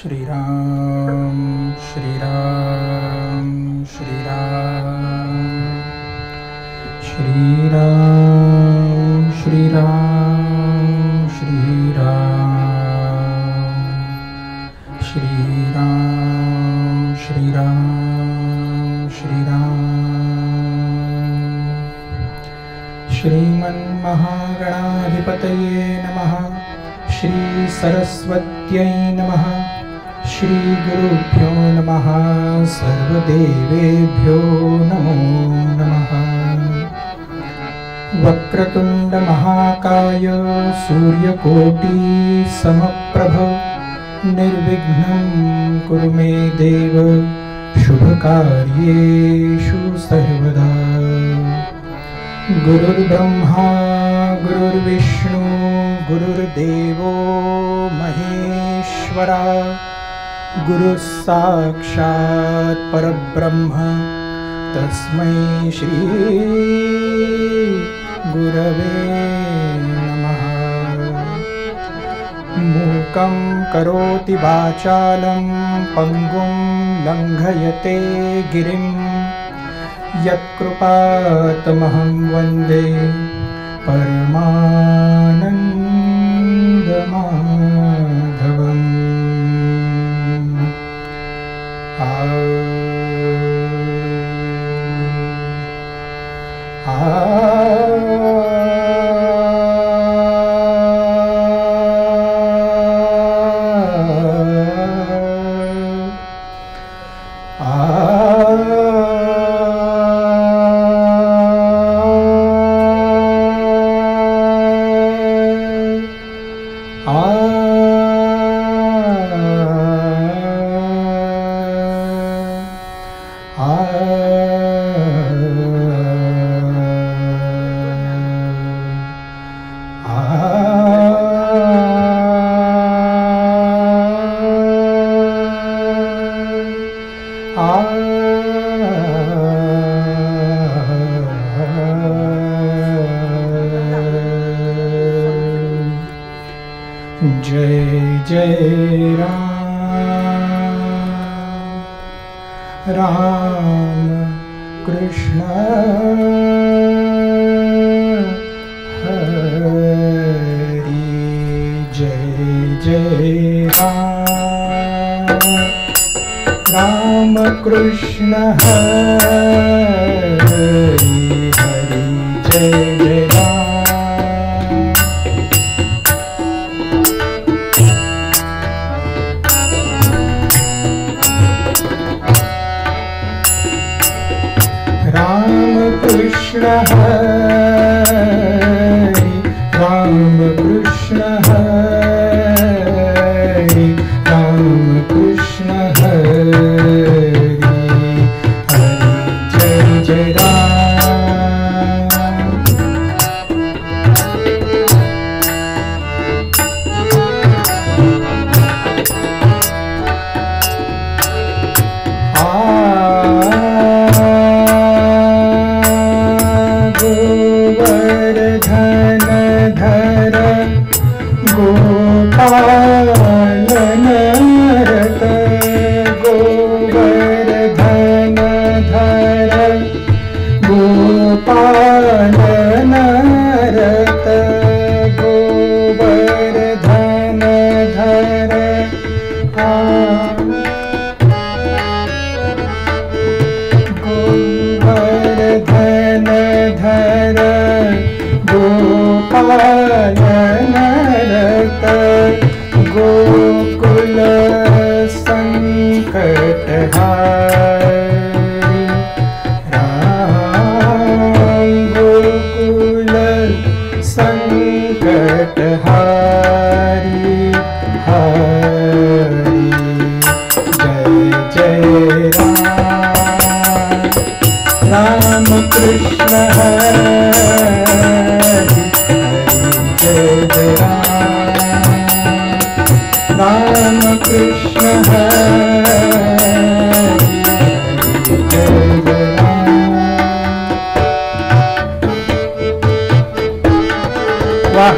श्री राम श्री राम श्री राम श्री राम श्री राम श्री राम श्री राम श्री राम श्री राम। श्रीमन्महागणाधिपतये नमः। श्री सरस्वत्यै नमः। श्री गुरुभ्यो नमः। सर्वदेवेभ्यो नमो नमः। वक्रतुंड महाकाय सूर्यकोटि समप्रभ निर्विघ्नं कुरु मे देव शुभकार्येषु सर्वदा। गुरुर्ब्रह्मा गुरुर्विष्णु गुरुर्देवो महेश्वरा। गुरुः साक्षात् परब्रह्म तस्मै श्री गुरवे नमः। मूकं करोति वाचालं पङ्गुं लङ्घयते गिरिं यत्कृपातमहं वन्दे परमानन्दमाधवम्। जय जय राम राम कृष्ण हरि। जय जय राम कृष्ण हरि हरि। जय जय कृष्ण हरि राम कृष्ण हरि राम कृष्ण हरि हरि। जय जय गोवर्धन धर गोपालन रत। गोवर्धन धर गोपालन रत। गोवर्धन धर गोवर्धन धर गोपालन रत। गोकुल संकटहारी राम। गोकुल संकटहारी हरि। जय जय राम कृष्ण हरि जय जय राम कृष्ण हरि जय जय वाह।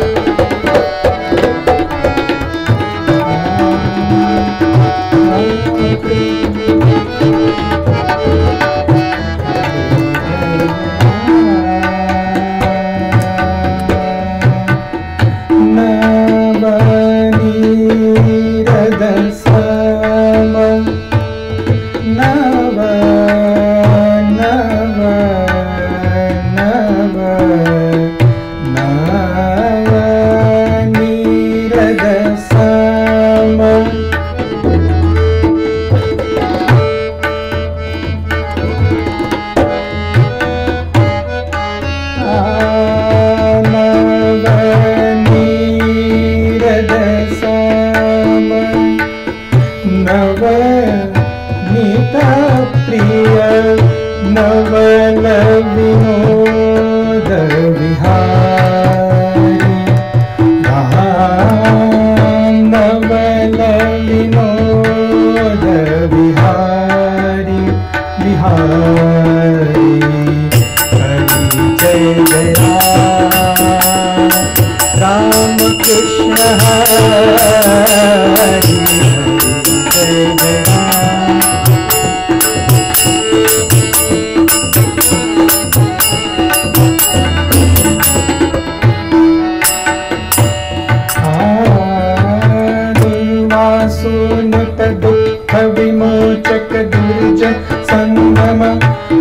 नवल विनोद विहारी राम नवल विनोद विहारी बिहारी हरि जय जय राम कृष्ण हरि जय जय सुनत दुख विमोचक दुर्जन संगम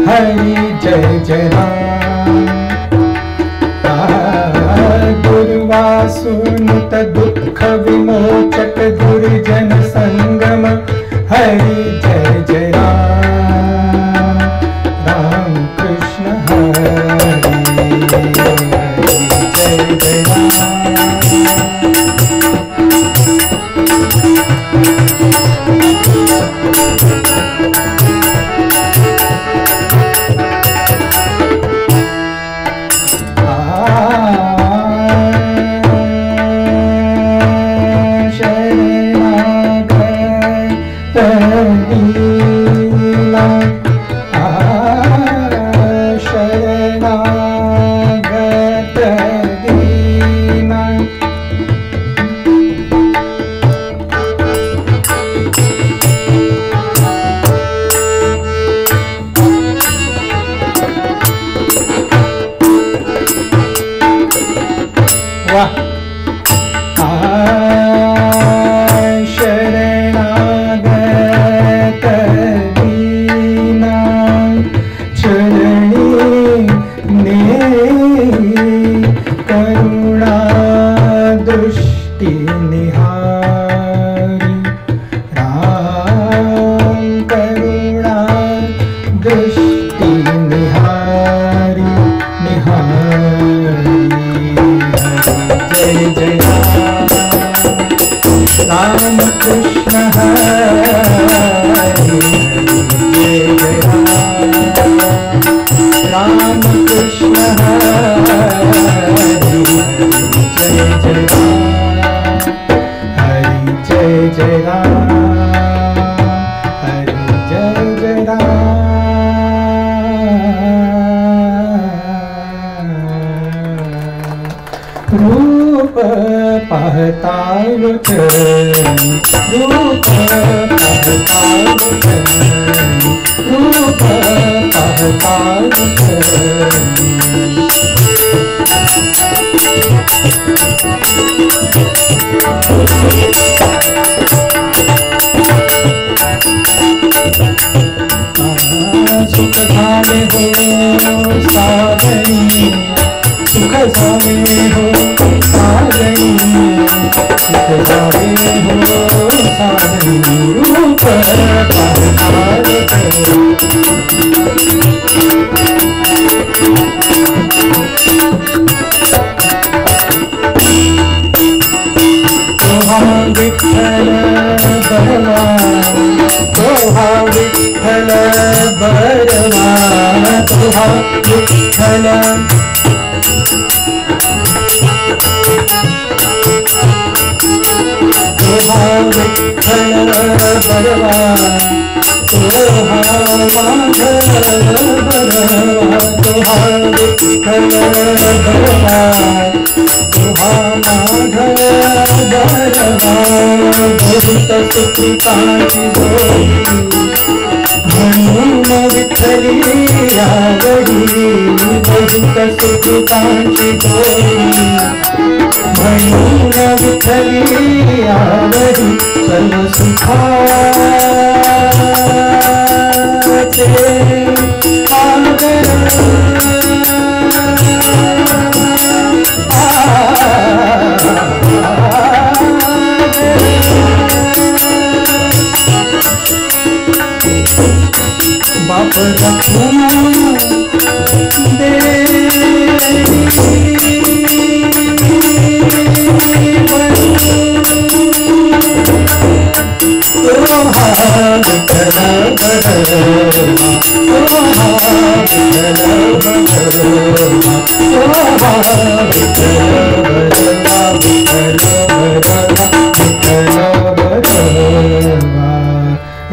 हरि जय जय राम दुर्वा सुनत दुख विमोचक दुर्जन संगम हरि जय जय राम राम कृष्ण हरि जय जय राम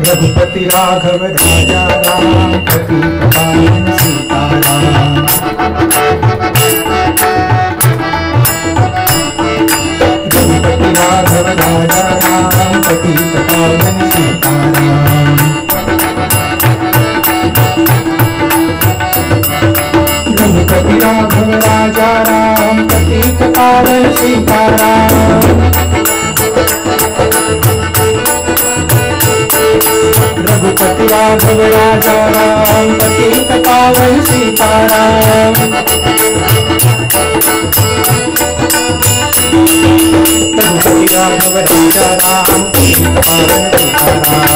रघुपति राघव राजा राम पतित पावन सीताराम। रघुपति राघव राजा राम पतित पावन सीताराम। रघुपति राघव राजा राम पतित पावन सीताराम। रघुपति राघव राजा राम पतित पावन सीताराम। रघुपति राघव राजा राम पतित पावन सीताराम। रघुपति राघव राजा राम पतित पावन सीताराम।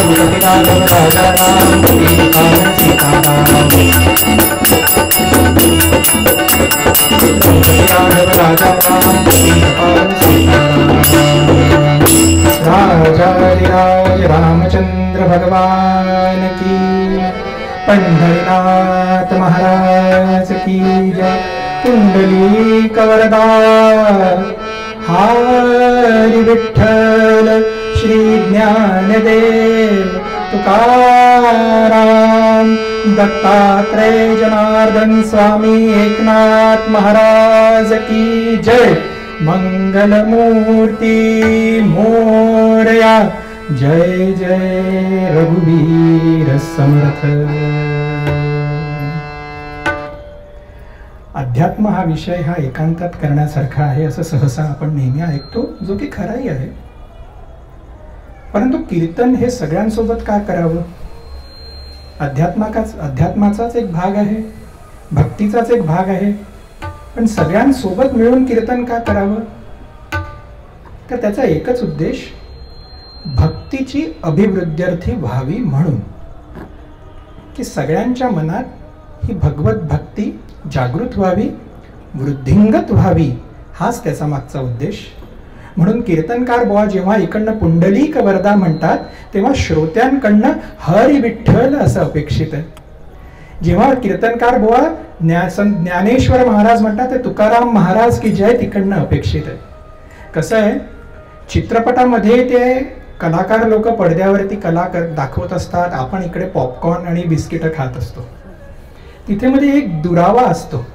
रघुपति राघव राजा राम पतित पावन सीताराम। राजाधिराज रामचंद्र भगवान की, पंढरीनाथ महाराज की जय। पुंडलीक वरदा हरी विठ्ठल श्री ज्ञानदेव तुकाराम दत्तात्रेय जनार्दन स्वामी एकनाथ महाराज की जय। मंगलमूर्ति मोरया, जय जय रघुवीर समर्थ। अध्यात्म हा विषय हा एकांतात करण्यासारखा आहे असं सहसा आपण नेहमी ऐकतो, जो की खराही आहे. परंतु कीर्तन हे सगळ्यांसोबत का करावं? अध्यात्माचाच एक भाग आहे, भक्तीचाच एक भाग आहे, पण सगळ्यांसोबत मिळून कीर्तन का करावं? तर त्याचा एकच उद्देश, भक्तीची अभिवृद्ध्यर्थी व्हावी म्हणून, की सगळ्यांच्या मनात ही भगवत भक्ती जागृत व्हावी, वृद्धिंगत व्हावी, हाच त्याचा मागचा उद्देश. म्हणून कीर्तनकार बुवा जेव्हा इकडनं पुंडलीक वरदा म्हणतात तेव्हा श्रोत्यांकडनं हरी विठ्ठल असं अपेक्षित आहे. जेव्हा कीर्तनकार बुवा ज्ञानेश्वर महाराज म्हणतात ते तुकाराम महाराज की जय तिकडनं अपेक्षित आहे. कसं आहे, चित्रपटामध्ये ते कलाकार लोक पडद्यावरती कला दाखवत असतात, आपण इकडे पॉपकॉर्न आणि बिस्किटं खात असतो. तिथे मध्ये एक दुरावा असतो.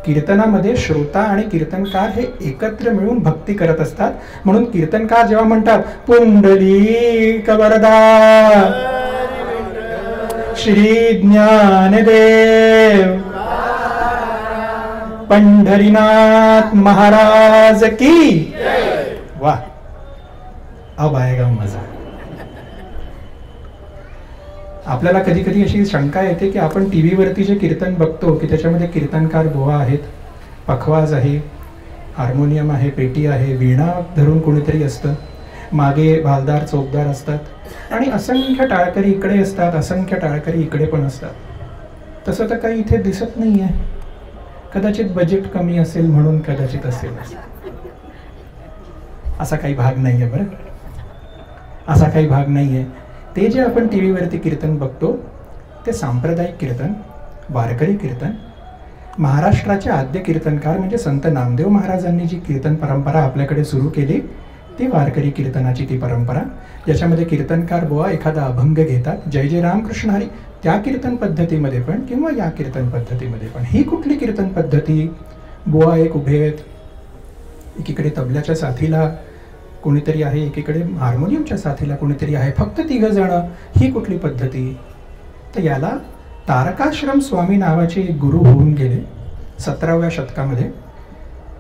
कीर्तनामध्ये श्रोता आणि कीर्तनकार हे एकत्र मिळून भक्ती करत असतात. म्हणून कीर्तनकार जेव्हा म्हणतात पुंडलीक वरदा श्री ज्ञानदेव पंढरीनाथ महाराज की, वाह, अब आएगा मजा. आपल्याला कधी कधी अशी शंका येते की आपण टीव्ही वरती जे कीर्तन बघतो की त्याच्यामध्ये कीर्तनकार बुवा आहेत, पखवाज आहे, हार्मोनियम आहे, पेटी आहे, वीणा धरून कोणीतरी असतं, मागे भालदार चौकदार असतात आणि असंख्य टाळकरी इकडे असतात, असंख्य टाळकरी इकडे पण असतात. तसं तर काही इथे दिसत नाहीये. कदाचित बजेट कमी असेल म्हणून कदाचित असेल, असा काही भाग नाहीये. बरं, असा काही भाग नाहीये. ते जे आपण टीव्ही वरती कीर्तन बघतो ते सांप्रदायिक कीर्तन, वारकरी कीर्तन. महाराष्ट्राचे आद्य कीर्तनकार म्हणजे संत नामदेव महाराजांनी जी कीर्तन परंपरा आपल्याकडे सुरू केली ती वारकरी कीर्तनाची ती परंपरा, ज्याच्यामध्ये कीर्तनकार बुवा एखादा अभंग घेतात, जय जय रामकृष्ण हरी, त्या कीर्तन पद्धतीमध्ये पण किंवा या कीर्तन पद्धतीमध्ये पण. ही कुठली कीर्तन पद्धती? बुवा एक उभे आहेत, एकीकडे तबल्याच्या साथीला कोणीतरी आहे, एकीकडे हार्मोनियमच्या साथीला कोणीतरी आहे, फक्त 3 जण. ही कुठली पद्धती? तर याला तारकाश्रम स्वामी नावाचे एक गुरु होऊन गेले 17व्या शतकामध्ये.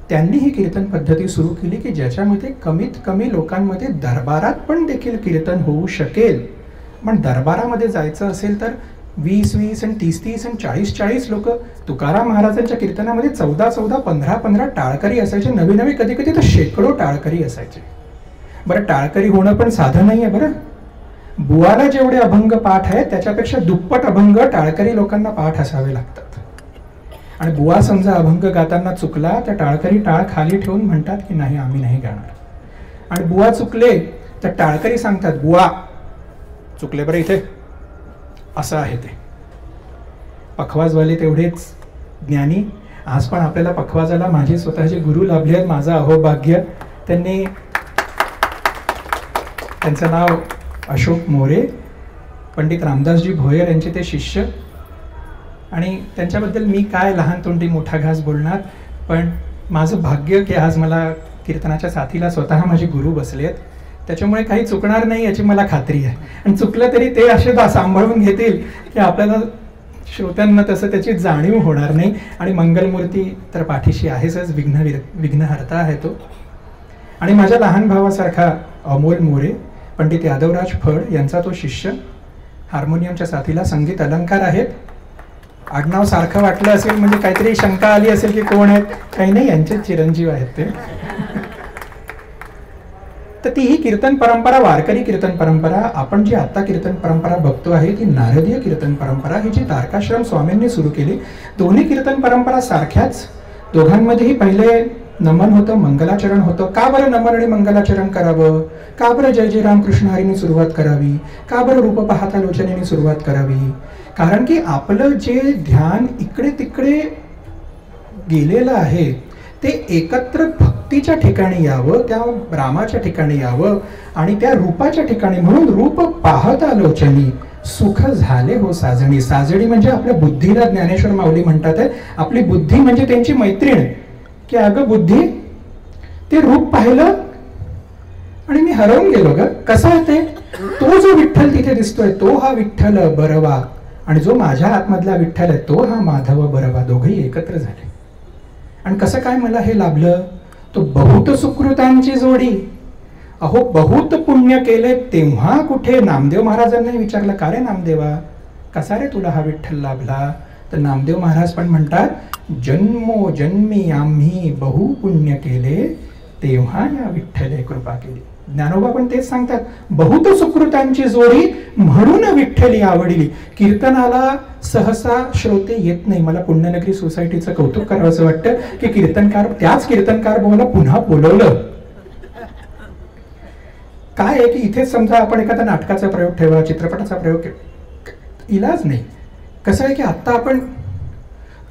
त्यांनी ही कीर्तन पद्धती सुरू केली की ज्याच्यामध्ये कमीत कमी लोकांमध्ये दरबारात पण देखील कीर्तन होऊ शकेल. पण दरबारामध्ये जायचं असेल तर 20-20 आणि 30-30 आणि 40-40 लोक. तुकाराम महाराजांच्या कीर्तनामध्ये 14-14, 15-15 टाळकरी असायचे, नवी नवी, कधी कधी तर शेकडो टाळकरी असायचे. बरं, टाळकरी होणं पण साधं नाही आहे. बरं, बुवाला जेवढे अभंग पाठ आहेत त्याच्यापेक्षा दुप्पट अभंग टाळकरी लोकांना पाठ असावे लागतात. आणि बुवा समजा अभंग गाताना चुकला तर टाळकरी टाळ खाली ठेवून म्हणतात की नाही, आम्ही नाही गाणार. आणि बुवा चुकले तर टाळकरी सांगतात, बुवा चुकले बरं, इथे असं आहे ते. पखवाजवाले तेवढेच ज्ञानी. आज पण आपल्याला पखवाजाला माझे स्वतःचे गुरु लाभले आहेत. माझं अहोभाग्य. त्यांचं नाव अशोक मोरे, पंडित रामदासजी भोयर यांचे ते शिष्य. आणि त्यांच्याबद्दल मी काय लहान तोंडी मोठा घास बोलणार, पण माझं भाग्य की आज मला कीर्तनाच्या साथीला स्वतः माझे गुरु बसले आहेत. त्याच्यामुळे काही चुकणार नाही याची मला खात्री आहे. आणि चुकलं तरी ते असे सांभाळून घेतील की आपल्याला श्रोत्यांना तसं त्याची जाणीव होणार नाही. आणि मंगलमूर्ती तर पाठीशी आहेच, विघ्नहर्ता आहे तो. आणि माझ्या लहान भावासारखा अमोल मोरे, पंडित यादवराज फड यांचा तो शिष्य. हार्मोनियमच्या साथीला संगीत अलंकार आहेत. आडनाव सारखं वाटलं असेल म्हणजे काहीतरी शंका आली असेल की कोण आहेत, काही नाही, यांचे चिरंजीव आहेत ते. तर ती ही कीर्तन परंपरा, वारकरी कीर्तन परंपरा, आपण जी आता कीर्तन परंपरा बघतो आहे ती नारदीय कीर्तन परंपरा, ही जी तारकाश्रम स्वामींनी सुरू केली. दोन्ही कीर्तन परंपरा सारख्याच. दोघांमध्येही पहिले नमन होतं, मंगलाचरण होतं. का बरं नमन आणि मंगलाचरण करावं? का बरं जय जय रामकृष्ण हरीने सुरुवात करावी? का बरं रूप पाहता लोचनेने सुरुवात करावी? कारण की आपलं जे ध्यान इकडे तिकडे गेलेलं आहे ते एकत्र भक्तीच्या ठिकाणी यावं, त्या रामाच्या ठिकाणी यावं आणि त्या रूपाच्या ठिकाणी. म्हणून रूप पाहता लोचनी सुख झाले हो साजणी. साजणी म्हणजे आपल्या बुद्धीला ज्ञानेश्वर माऊली म्हणतात आहे, आपली बुद्धी म्हणजे त्यांची मैत्रीण. की अगं बुद्धी, ते रूप पाहिलं आणि मी हरवून गेलो ग. कसा आहे ते? तो जो विठ्ठल तिथे दिसतोय तो हा विठ्ठल बरवा, आणि जो माझ्या आतमधला विठ्ठल आहे तो हा माधव बरवा. दोघेही एकत्र झाले. आणि कसं काय मला हे लाभलं? तो बहुत सुकृतांची जोडी. अहो बहुत पुण्य केले तेव्हा कुठे. नामदेव महाराजांनी विचारलं, का रे नामदेवा, कसा रे तुला हा विठ्ठल लाभला? तर नामदेव महाराज पण म्हणतात, जन्मोजन्मी आम्ही बहु पुण्य केले तेव्हा या विठ्ठले कृपा केली. ज्ञानोबा पण तेच सांगतात, बहुत सुकृतांची जोडी म्हणून विठ्ठली आवडली. कीर्तनाला सहसा श्रोते येत नाही. मला पुण्यनगरी सोसायटीचं कौतुक करावं असं वाटतं की त्याच कीर्तनकार भावाला पुन्हा बोलवलं. काय आहे की इथेच समजा आपण एखादा नाटकाचा प्रयोग ठेवा, चित्रपटाचा प्रयोग, इलाज नाही. कसं आहे की आता आपण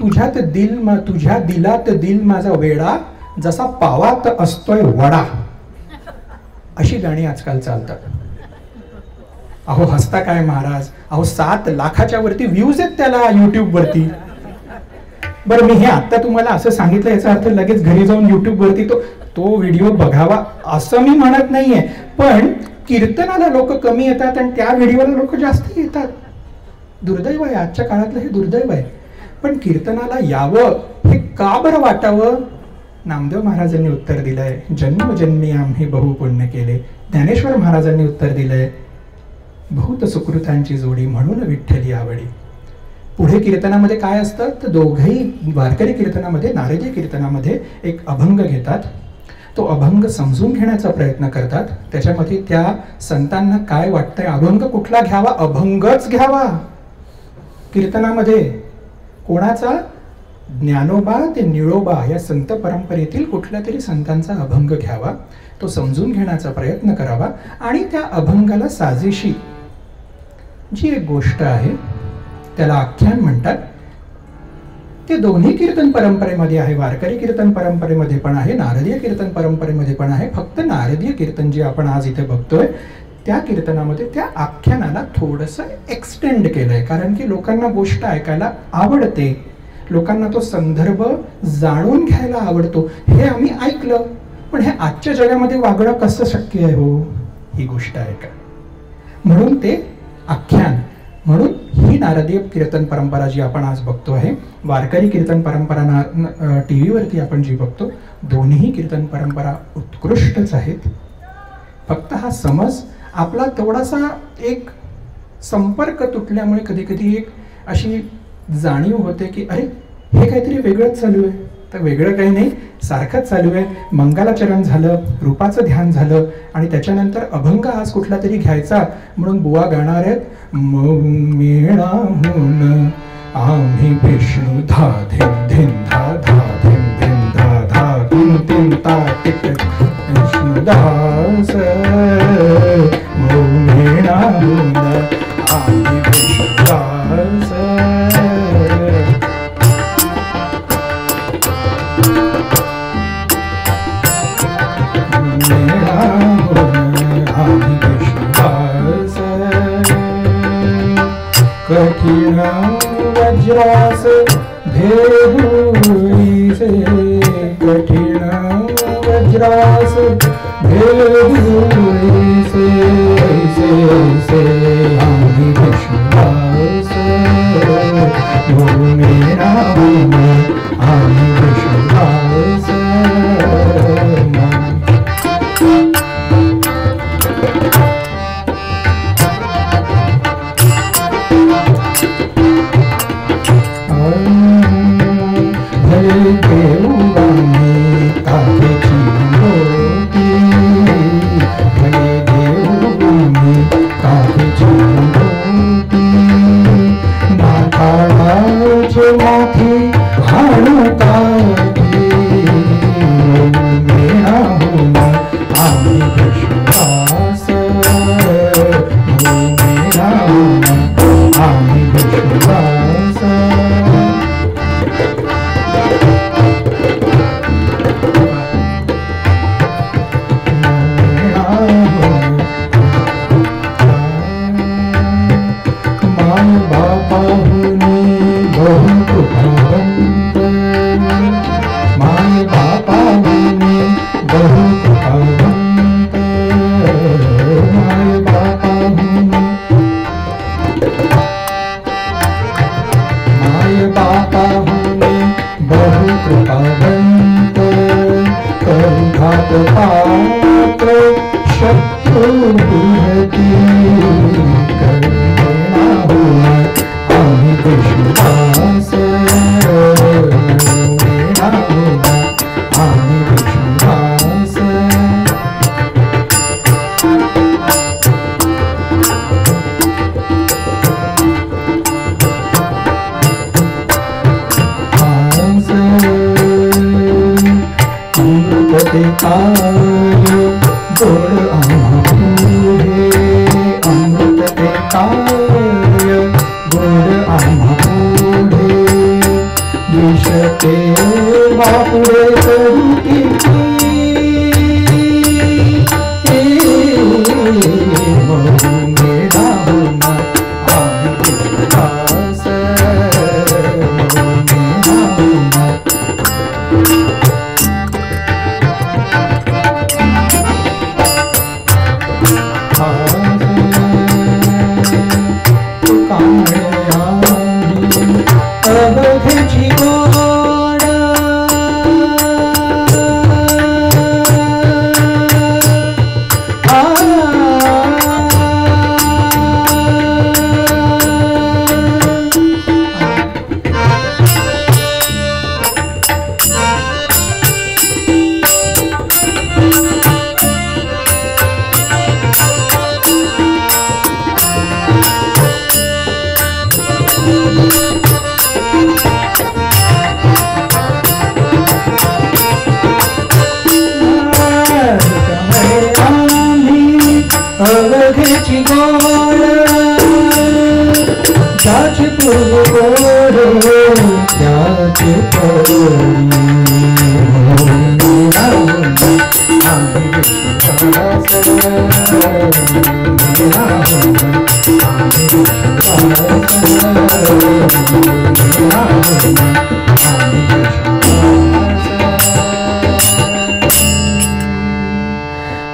तुझ्या दिलात दिल माझा वेडा, जसा पावात असतोय वडा, अशी गाणी आजकाल चालतात. अहो हसता काय महाराज? अहो 7 लाखाच्या वरती व्ह्यूज आहेत त्याला युट्यूब वरती. बरं, मी हे आता तुम्हाला असं सांगितलं याचा अर्थ लगेच घरी जाऊन युट्यूब वरती तो व्हिडिओ बघावा असं मी म्हणत नाहीये. पण कीर्तनाला लोक कमी येतात आणि त्या व्हिडिओला लोक जास्त येतात. दुर्दैव आहे, आजच्या काळातलं हे दुर्दैव आहे. पण कीर्तनाला यावं हे का बरं वाटावं? नामदेव महाराजांनी उत्तर दिलंय, जन्मोजन्मी आम्ही बहु पुण्य केले. ज्ञानेश्वर महाराजांनी उत्तर दिलंय, बहुत सुकृतांची जोडी म्हणून विठ्ठली आवडी. पुढे कीर्तनामध्ये काय असतं तर दोघेही वारकरी कीर्तनामध्ये, नारदीय कीर्तनामध्ये एक अभंग घेतात. तो अभंग समजून घेण्याचा प्रयत्न करतात. त्याच्यामध्ये त्या संतांना काय वाटतंय, अभंग कुठला घ्यावा? अभंगच घ्यावा. कीर्तनामध्ये कोणाचा? ज्ञानोबा ते निळोबा या संत परंपरेतील कुठल्या तरी संतांचा अभंग घ्यावा, तो समजून घेण्याचा प्रयत्न करावा आणि त्या अभंगाला साजेशी जी एक गोष्ट आहे त्याला आख्यान म्हणतात. ते दोन्ही कीर्तन परंपरेमध्ये आहे. वारकरी कीर्तन परंपरेमध्ये पण आहे, नारदीय कीर्तन परंपरेमध्ये पण आहे. फक्त नारदीय कीर्तन जे आपण आज इथे बघतोय त्या कीर्तनामध्ये त्या आख्यानाला थोडंसं एक्सटेंड केलंय. कारण की लोकांना गोष्ट ऐकायला आवडते, लोकांना तो संदर्भ जाणून घ्यायला आवडतो. हे आम्ही ऐकलं, पण हे आजच्या जगामध्ये वागणं कसं शक्य आहे हो? ही गोष्ट आहे का? म्हणून ते आख्यान. म्हणून ही नारदीय कीर्तन परंपरा जी आपण आज बघतो आहे, वारकरी कीर्तन परंपरा TV वरती आपण जी बघतो, दोन्ही कीर्तन परंपरा उत्कृष्टच आहेत. फक्त हा समज आपला थोडासा एक संपर्क तुटल्यामुळे कधी कधी एक अशी जाणीव होते की अरे हे काहीतरी वेगळंच चालू आहे. तर वेगळं काही नाही, सारखंच चालू आहे. मंगलाचरण झालं, रूपाचं ध्यान झालं आणि त्याच्यानंतर अभंग आज कुठला तरी घ्यायचा म्हणून बुवा गाणार आहेत, मेळाहून आम्ही विष्णू धा धिम धिम धा धा धिम धिम धा धा धिम धिम ता टिक विष्णुदास मेळाहून आम्ही विष्णू कठिन वज्रास भेदुईसे कठिन वज्रास भेदुईसे से आदि विश्वास मेरा आदि विश्वास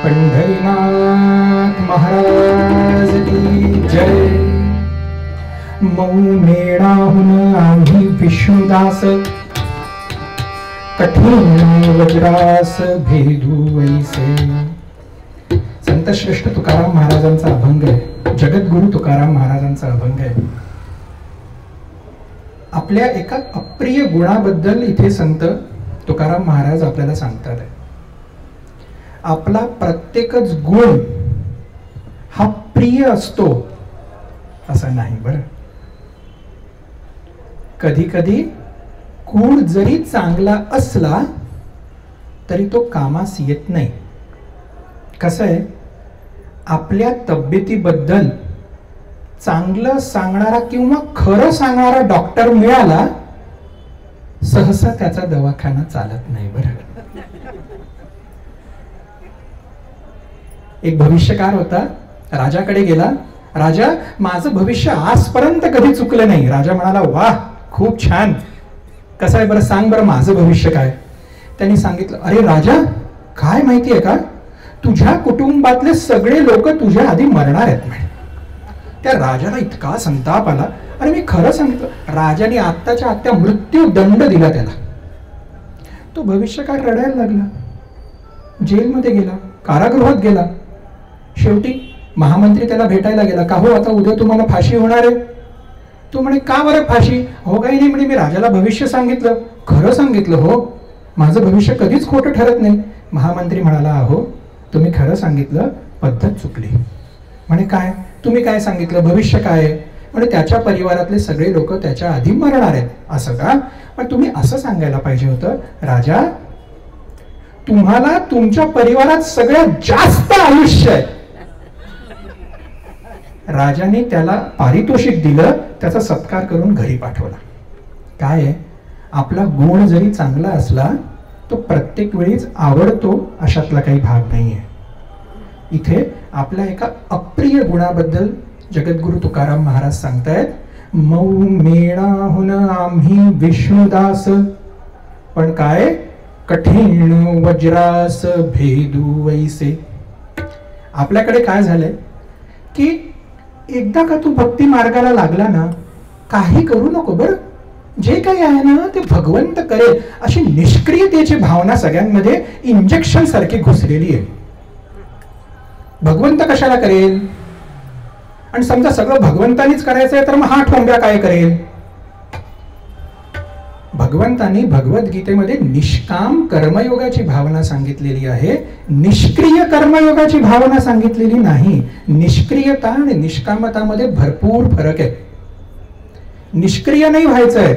पंढरीनाथ महाराज की जय। मऊ मेळाहून आम्ही विष्णुदास कठीण वज्रास भेदू ऐसे। संत श्रेष्ठ तुकाराम महाराजांचा अभंग आहे, जगद्गुरु तुकाराम महाराजांचा अभंग आहे। आपल्या एका अप्रिय गुणाबद्दल इथे संत तुकाराम महाराज आपल्याला सांगतात आहे, आपला प्रत्येकच गुण हा प्रिय असतो असं नाही बरं। कधी कधी गुण जरी चांगला असला तरी तो कामास येत नाही। कसं आहे, आपल्या तब्येतीबद्दल चांगलं सांगणारा किंवा खरं सांगणारा डॉक्टर मिळाला सहसा त्याचा दवाखाना चालत नाही बरं। एक भविष्यकार होता, राजाकडे गेला राजा, माझं भविष्य आजपर्यंत कधी चुकलं नाही. राजा म्हणाला, वाह, खूप छान. कसं आहे बरं, सांग बरं माझं भविष्य काय. त्यांनी सांगितलं, अरे राजा, काय माहितीये का, तुझ्या कुटुंबातले सगळे लोक तुझ्या आधी मरणार आहेत म्हणे. त्या राजाला इतका संताप आला. अरे मी खरं सांगितलं. राजाने आत्ताच्या आत्ता मृत्यू दंड दिला त्याला. तो भविष्यकाळ रडायला लागला, जेलमध्ये गेला, कारागृहात गेला. शेवटी महामंत्री त्याला भेटायला गेला. का हो, आता उद्या तुम्हाला फाशी होणार आहे. तो म्हणे, का बरं फाशी. हो काही नाही म्हणे, मी राजाला भविष्य सांगितलं, खरं सांगितलं हो, माझं भविष्य कधीच खोटं ठरत नाही. महामंत्री म्हणाला, अहो तुम्ही खरं सांगितलं, पद्धत चुकली. म्हणे काय, तुम्ही काय सांगितलं, भविष्य काय आहे. म्हणजे त्याच्या परिवारातले सगळे लोक त्याच्या आधी मरणार आहेत. असं का. पण तुम्ही असं सांगायला पाहिजे होतं, राजा तुम्हाला तुमच्या परिवारात सगळ्यात जास्त आयुष्य आहे. राजाने त्याला पारितोषिक दिलं, त्याचा सत्कार करून घरी पाठवला. काय आहे, आपला गुण जरी चांगला असला तो प्रत्येक वेळीच आवडतो अशातला काही भाग नाहीये. इथे आपल्या एका अप्रिय गुणाबद्दल जगद्गुरु तुकाराम महाराज सांगतायत, मऊ मेणाहून आम्ही विष्णुदास, पण काय कठीण वज्रास भेदू वैसे. आपल्याकडे काय झालंय की एकदा का तू भक्ती मार्गाला लागला ना, काही करू नको बरं, जे काही आहे ना ते भगवंत करेल अशी निष्क्रियतेची भावना सगळ्यांमध्ये इंजेक्शन सारखी घुसलेली आहे. भगवंत कशाला करेल. आणि समजा सगळं भगवंतानीच करायचंय तर मग हा ठोंब्या काय करेल. भगवंतानी भगवद्गीतेमध्ये निष्काम कर्मयोगाची भावना सांगितलेली आहे, निष्क्रिय कर्मयोगाची भावना सांगितलेली नाही. निष्क्रियता आणि निष्कामतामध्ये भरपूर फरक आहे. निष्क्रिय नाही व्हायचंय,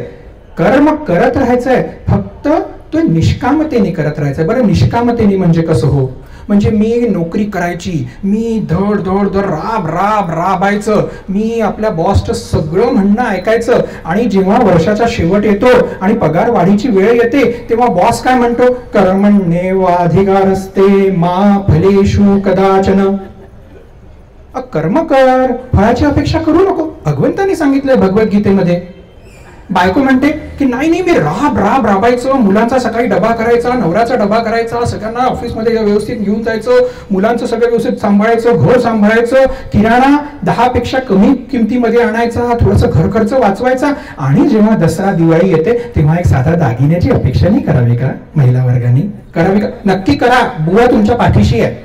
कर्म करत राहायचंय, फक्त तो निष्कामतेने करत राहायचंय. बरं, निष्कामतेने म्हणजे कसं हो, म्हणजे मी नोकरी करायची, मी धड धड धड राब राब राबायचं, मी आपल्या बॉसचं सगळं म्हणणं ऐकायचं, आणि जेव्हा वर्षाचा शेवट येतो आणि पगार वाढीची वेळ येते तेव्हा बॉस काय म्हणतो, कर्मण्येवाधिकारस्ते मा फलेषु कदाचन. कर्म कर, फळाची अपेक्षा करू नको, भगवंतांनी सांगितलंय भगवद्गीतेमध्ये. बायको म्हणते की नाही नाही, मी राब राब राबायचं, मुलांचा सकाळी डबा करायचा, नवऱ्याचा डबा करायचा, सगळ्यांना ऑफिसमध्ये व्यवस्थित घेऊन जायचं, मुलांचं सगळं व्यवस्थित सांभाळायचं, घर सांभाळायचं, किराणा 10 पेक्षा कमी किमतीमध्ये आणायचा, थोडंसं घर खर्च वाचवायचा, आणि जेव्हा दसरा दिवाळी येते तेव्हा एक साधा दागिन्याची अपेक्षा नाही करावी का महिला वर्गाने. करावी का. नक्की करा, बुवा तुमच्या पाठीशी आहे.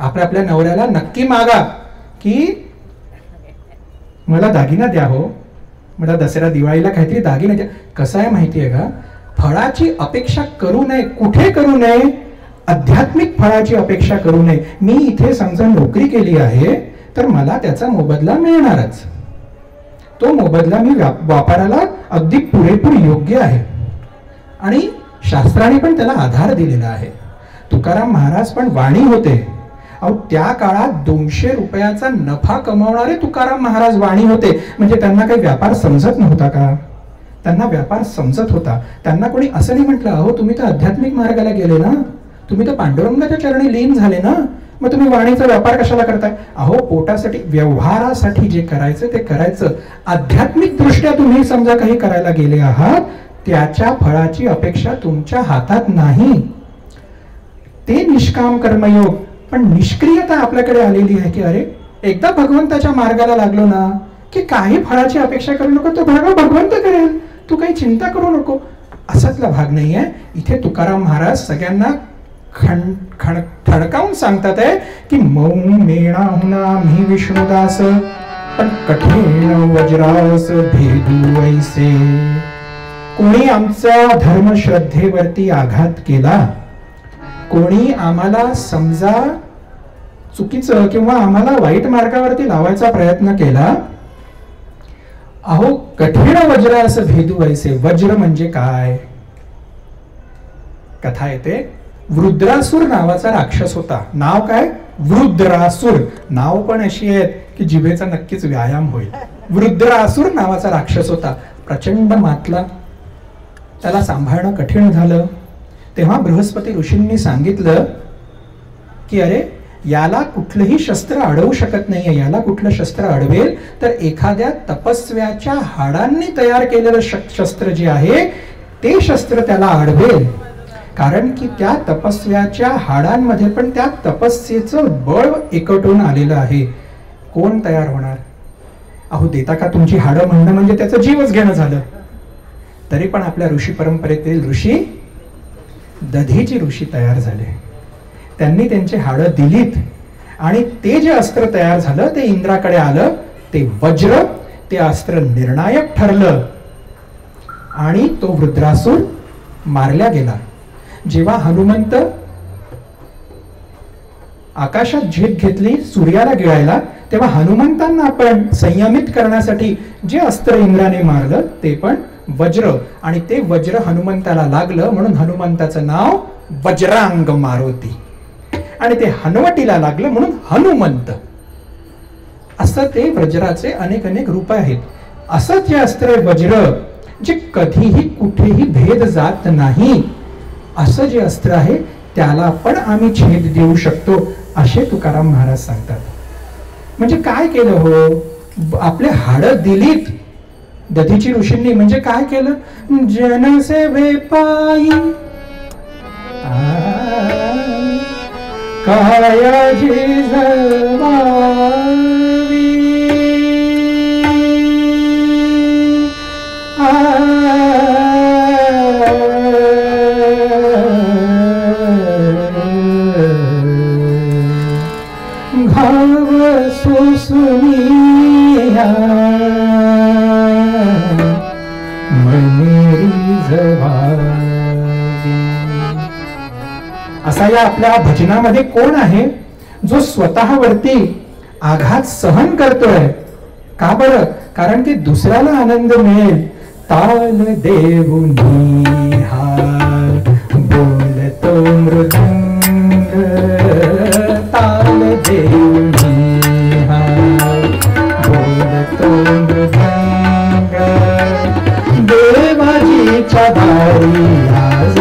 आपल्या नवऱ्याला नक्की मागा की मला दागिना द्या हो, मला दसऱ्या दिवाळीला काहीतरी दागिने द्या. कसं आहे माहितीये का, फळाची अपेक्षा करू नये. कुठे करू नये, आध्यात्मिक फळाची अपेक्षा करू नये. मी इथे समजा नोकरी केली आहे तर मला त्याचा मोबदला मिळणारच. तो मोबदला मी वापरायला अगदी पुरेपूर योग्य आहे, आणि शास्त्राने पण त्याला आधार दिलेला आहे. तुकाराम महाराज पण वाणी होते. अहो त्या काळात 200 रुपयाचा नफा कमावणारे तुकाराम महाराज वाणी होते. म्हणजे त्यांना काही व्यापार समजत नव्हता का. त्यांना व्यापार समजत होता. त्यांना कोणी असं नाही म्हटलं, अहो तुम्ही तर आध्यात्मिक मार्गाला गेले ना, तुम्ही तर पांडुरंगाच्या चरणी लीन झाले ना, मग तुम्ही वाणीचा व्यापार कशाला करताय. अहो पोटासाठी, व्यवहारासाठी जे करायचं ते करायचं. आध्यात्मिक दृष्ट्या तुम्ही समजा काही करायला गेले आहात, त्याच्या फळाची अपेक्षा तुमच्या हातात नाही. ते निष्काम कर्मयोग. पण निष्क्रियता आपल्याकडे आलेली आहे की अरे एकदा भगवंताच्या मार्गाला लागलो ना की काही फळाची अपेक्षा करू नको, तो भगवंत करेल, तू काही चिंता करू नको. असातला भाग नाही आहे. इथे तुकाराम महाराज सगळ्यांना ठणकावून सांगतात आहे की मऊ मेणाहून आम्ही विष्णुदास, पण कठीण वज्रास भेदू वैसे. कोणी आमचा धर्म श्रद्धेवरती आघात केला, कोणी आम्हाला समजा चुकीचं किंवा आम्हाला वाईट मार्गावरती लावायचा प्रयत्न केला, अहो कठीण वज्र असं भेदू वैसे. वज्र म्हणजे काय. कथा येते, वृद्रासूर नावाचा राक्षस होता. नाव काय, वृद्रासूर. नाव पण अशी आहेत की जिभेचा नक्कीच व्यायाम होईल. वृद्रासूर नावाचा राक्षस होता. प्रचंड मातला, त्याला सांभाळणं कठीण झालं. तेव्हा बृहस्पती ऋषींनी सांगितलं की अरे याला कुठलंही शस्त्र अडवू शकत नाहीये. याला कुठलं शस्त्र अडवेल तर एखाद्या तपस्व्याच्या हाडांनी तयार केलेलं शस्त्र जे आहे ते शस्त्र त्याला अडवेल. कारण की त्या तपस्व्याच्या हाडांमध्ये पण त्या तपस्येचं बळ एकवटून आलेलं आहे. कोण तयार होणार? अहो, देता का तुमची हाडं म्हणणं म्हणजे त्याचं जीवच घेणं झालं. तरी पण आपल्या ऋषी परंपरेतील ऋषी, दधीची ऋषी तयार झाले. त्यांनी त्यांची हाडं दिलीत आणि ते जे अस्त्र तयार झालं ते इंद्राकडे आलं. ते वज्र, ते अस्त्र निर्णायक ठरलं आणि तो वृद्रासूर मारला गेला. जेव्हा हनुमंत आकाशात झेप घेतली सूर्याला गिळायला, तेव्हा हनुमंतांना आपण संयमित करण्यासाठी जे अस्त्र इंद्राने मारलं ते पण वज्र, आणि ते वज्र हनुमंताला लागलं म्हणून हनुमंताचं नाव वज्रांग मारुती, आणि ते हनुवटीला लागलं म्हणून हनुमंत. असं ते वज्राचे अनेक अनेक रूप आहेत. असं जे अस्त्र वज्र जे कधीही कुठेही भेद जात नाही, असं जे अस्त्र आहे त्याला पण आम्ही छेद देऊ शकतो असे तुकाराम महाराज सांगतात. म्हणजे काय केलं हो? आपले हाडं दिलीत दधीची ऋषींनी. म्हणजे काय केलं? जनसेवे पायी कायाजी जळवावी, घाव सुसुमिया मनेरी जवावी. असा या आपल्या भजनामध्ये कोण आहे जो स्वतःवरती आघात सहन करतोय? का बरं? कारण की दुसऱ्याला आनंद मिळेल. ताल देऊनी हाल बोलतो मृदंग, ताल देऊनी हाल बोलतो मृदंग, देवाजीच्या दारी आज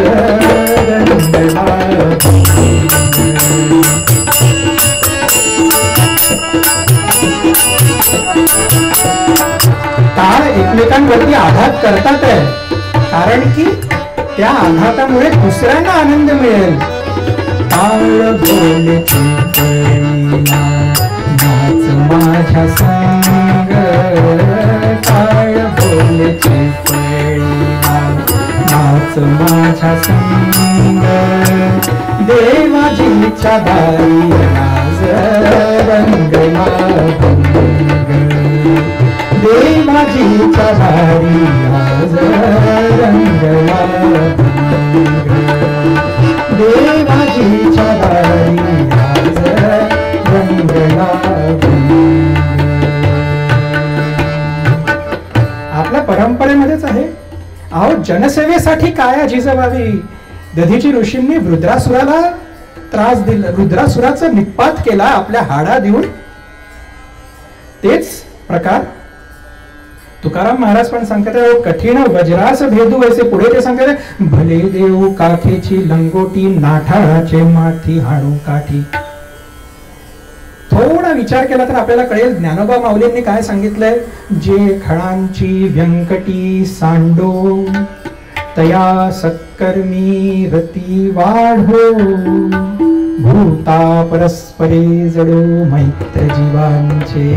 टाळ एकमेकांवरती आघात करतात आहे, कारण की त्या आघातामुळे दुसऱ्यांना आनंद मिळेल. टाळ बोलची नाच माझ्या संग, टाळ बोलची नाच माझ्या संग, देवाजीच्या दारी आज रंगला भंग, देवाजीच्या दारी आज रंगला भंग, देवाजीच्या दारी आज रंगला भंग. आपल्या परंपरेमध्येच आहे. अहो, जनसेवेसाठी काया झिजवावी. दधीची ऋषींनी रुद्रासुराला त्रास दिला, रुद्रासुराचा निपात केला आपल्या हाडा देऊन. तेच प्रकार तुकाराम महाराज पण सांगतात, कठीण वज्रास भेदू वैसे. पुढे ते सांगतात, भले देऊ काठीची लंगोटी, नाठाळाचे माथी हाणू काठी. थोडा विचार केला तर आपल्याला कळेल ज्ञानोबा माऊलींनी काय सांगितलंय. जे खळांची व्यंकटी सांडो, तया सत्कर्मी रती वाढो, भूता परस्परे जडो मैत्र जीवांचे.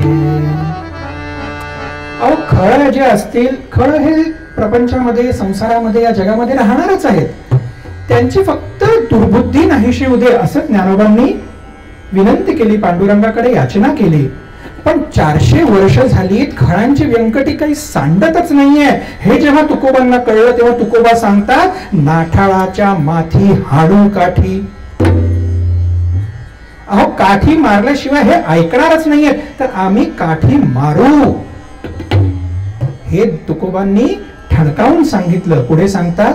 अहो, खळ जे असतील, खळ हे प्रपंचामध्ये, संसारामध्ये, या जगामध्ये राहणारच आहेत. त्यांची फक्त दुर्बुद्धी नाहीशी होऊ दे असं ज्ञानोबांनी विनंती केली, पांडुरंगाकडे याचना केली. पण 400 वर्ष झालीत खळांची व्यंकटी काही सांडतच नाहीये. हे जेव्हा तुकोबांना कळलं तेव्हा तुकोबा सांगतात, नाठाळाच्या माथी हाडू काठी. अहो, काठी मारल्याशिवाय हे ऐकणारच नाहीये, तर आम्ही काठी मारू, हे तुकोबांनी ठणकावून सांगितलं. पुढे सांगतात,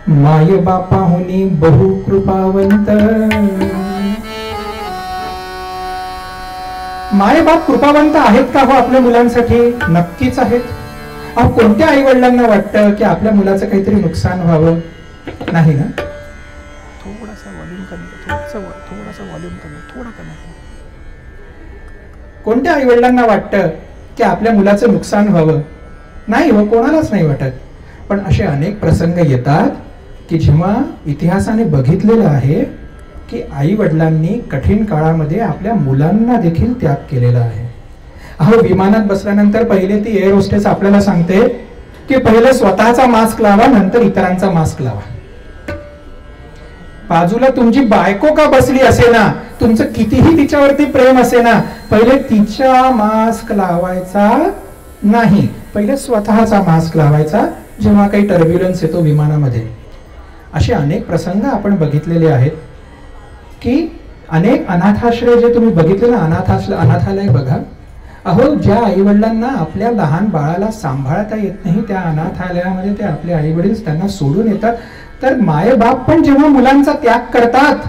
माय बापाहुनी बहु कृपावंत. माय बाप कृपावंत आहेत का हो आपल्या मुलांसाठी? नक्कीच आहेत. अहो, कोणत्या आई वडिलांना वाटतं की आपल्या मुलाचं काहीतरी नुकसान व्हावं? नाही ना. थोडासा व्हॉल्यूम कमी, थोडासा व्हॉल्यूम कमी. कोणत्या आईवडिलांना वाटतं की आपल्या मुलाचं नुकसान व्हावं? नाही हो, कोणालाच नाही वाटत. पण असे अनेक प्रसंग येतात की जेव्हा इतिहासाने बघितलेलं आहे की आई वडिलांनी कठीण काळामध्ये आपल्या मुलांना देखील त्याग केलेला आहे. अहो, विमानात बसल्यानंतर पहिले ती एअर होस्टेस आपल्याला सांगते की पहिले स्वतःचा मास्क लावा, नंतर इतरांचा मास्क लावा. बाजूला तुमची बायको का बसली असे ना, तुमचं कितीही तिच्यावरती प्रेम असे ना, पहिले तिच्या मास्क लावायचा नाही, पहिले स्वतःचा मास्क लावायचा जेव्हा काही टर्ब्युलन्स येतो विमानामध्ये. असे अनेक प्रसंग आपण बघितलेले आहेत की अनेक अनाथाश्रय जे तुम्ही बघितले ना, अनाथालय बघा. अहो, ज्या आईवडिलांना आपल्या लहान बाळाला सांभाळता येत नाही त्या अनाथालयामध्ये ते आपले आईवडील त्यांना सोडून येतात. तर माय बाप पण जेव्हा मुलांचा त्याग करतात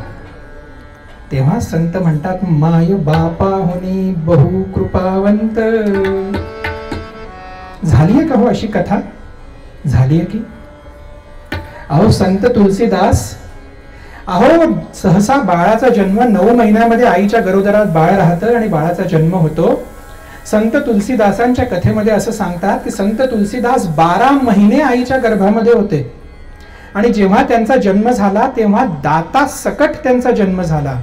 तेव्हा संत म्हणतात, माय बापाहुनी बहु कृपावंत. झालीये का हो अशी कथा? झालीये की? अहो, संत तुलसीदास, अहो सहसा बाळाचा जन्म 9 महिन्यामध्ये आईच्या गरोदरात बाळ राहतं आणि बाळाचा जन्म होतो. संत तुलसीदासांच्या कथेमध्ये असं सांगतात की संत तुलसीदास 12 महिने आईच्या गर्भामध्ये होते आणि जेव्हा त्यांचा जन्म झाला तेव्हा दाता सकट त्यांचा जन्म झाला.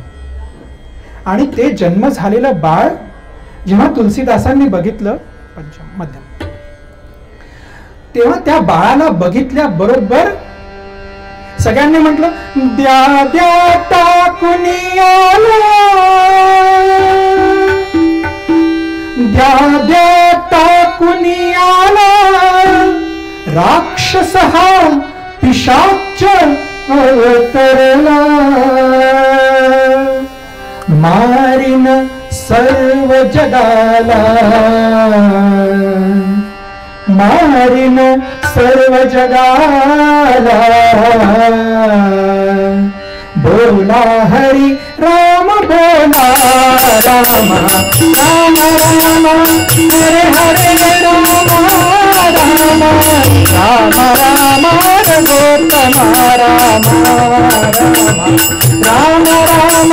आणि ते जन्म झालेलं बाळ जेव्हा तुलसीदासांनी बघितलं पंचम मध्यम, तेव्हा त्या बाळाला बघितल्या बरोबर सगळ्यांनी म्हटलं, द्या द्या टाकुनी आला, द्या द्या टाकुनी आला, राक्षस हा पिशाच अवतरला, मारिन सर्व जगाला, मारिन सर्व जगाला, बोला हरी राम बोला राम, राम राम हरे हरे राम, राम राम राम रघुत्तम राम, राम राम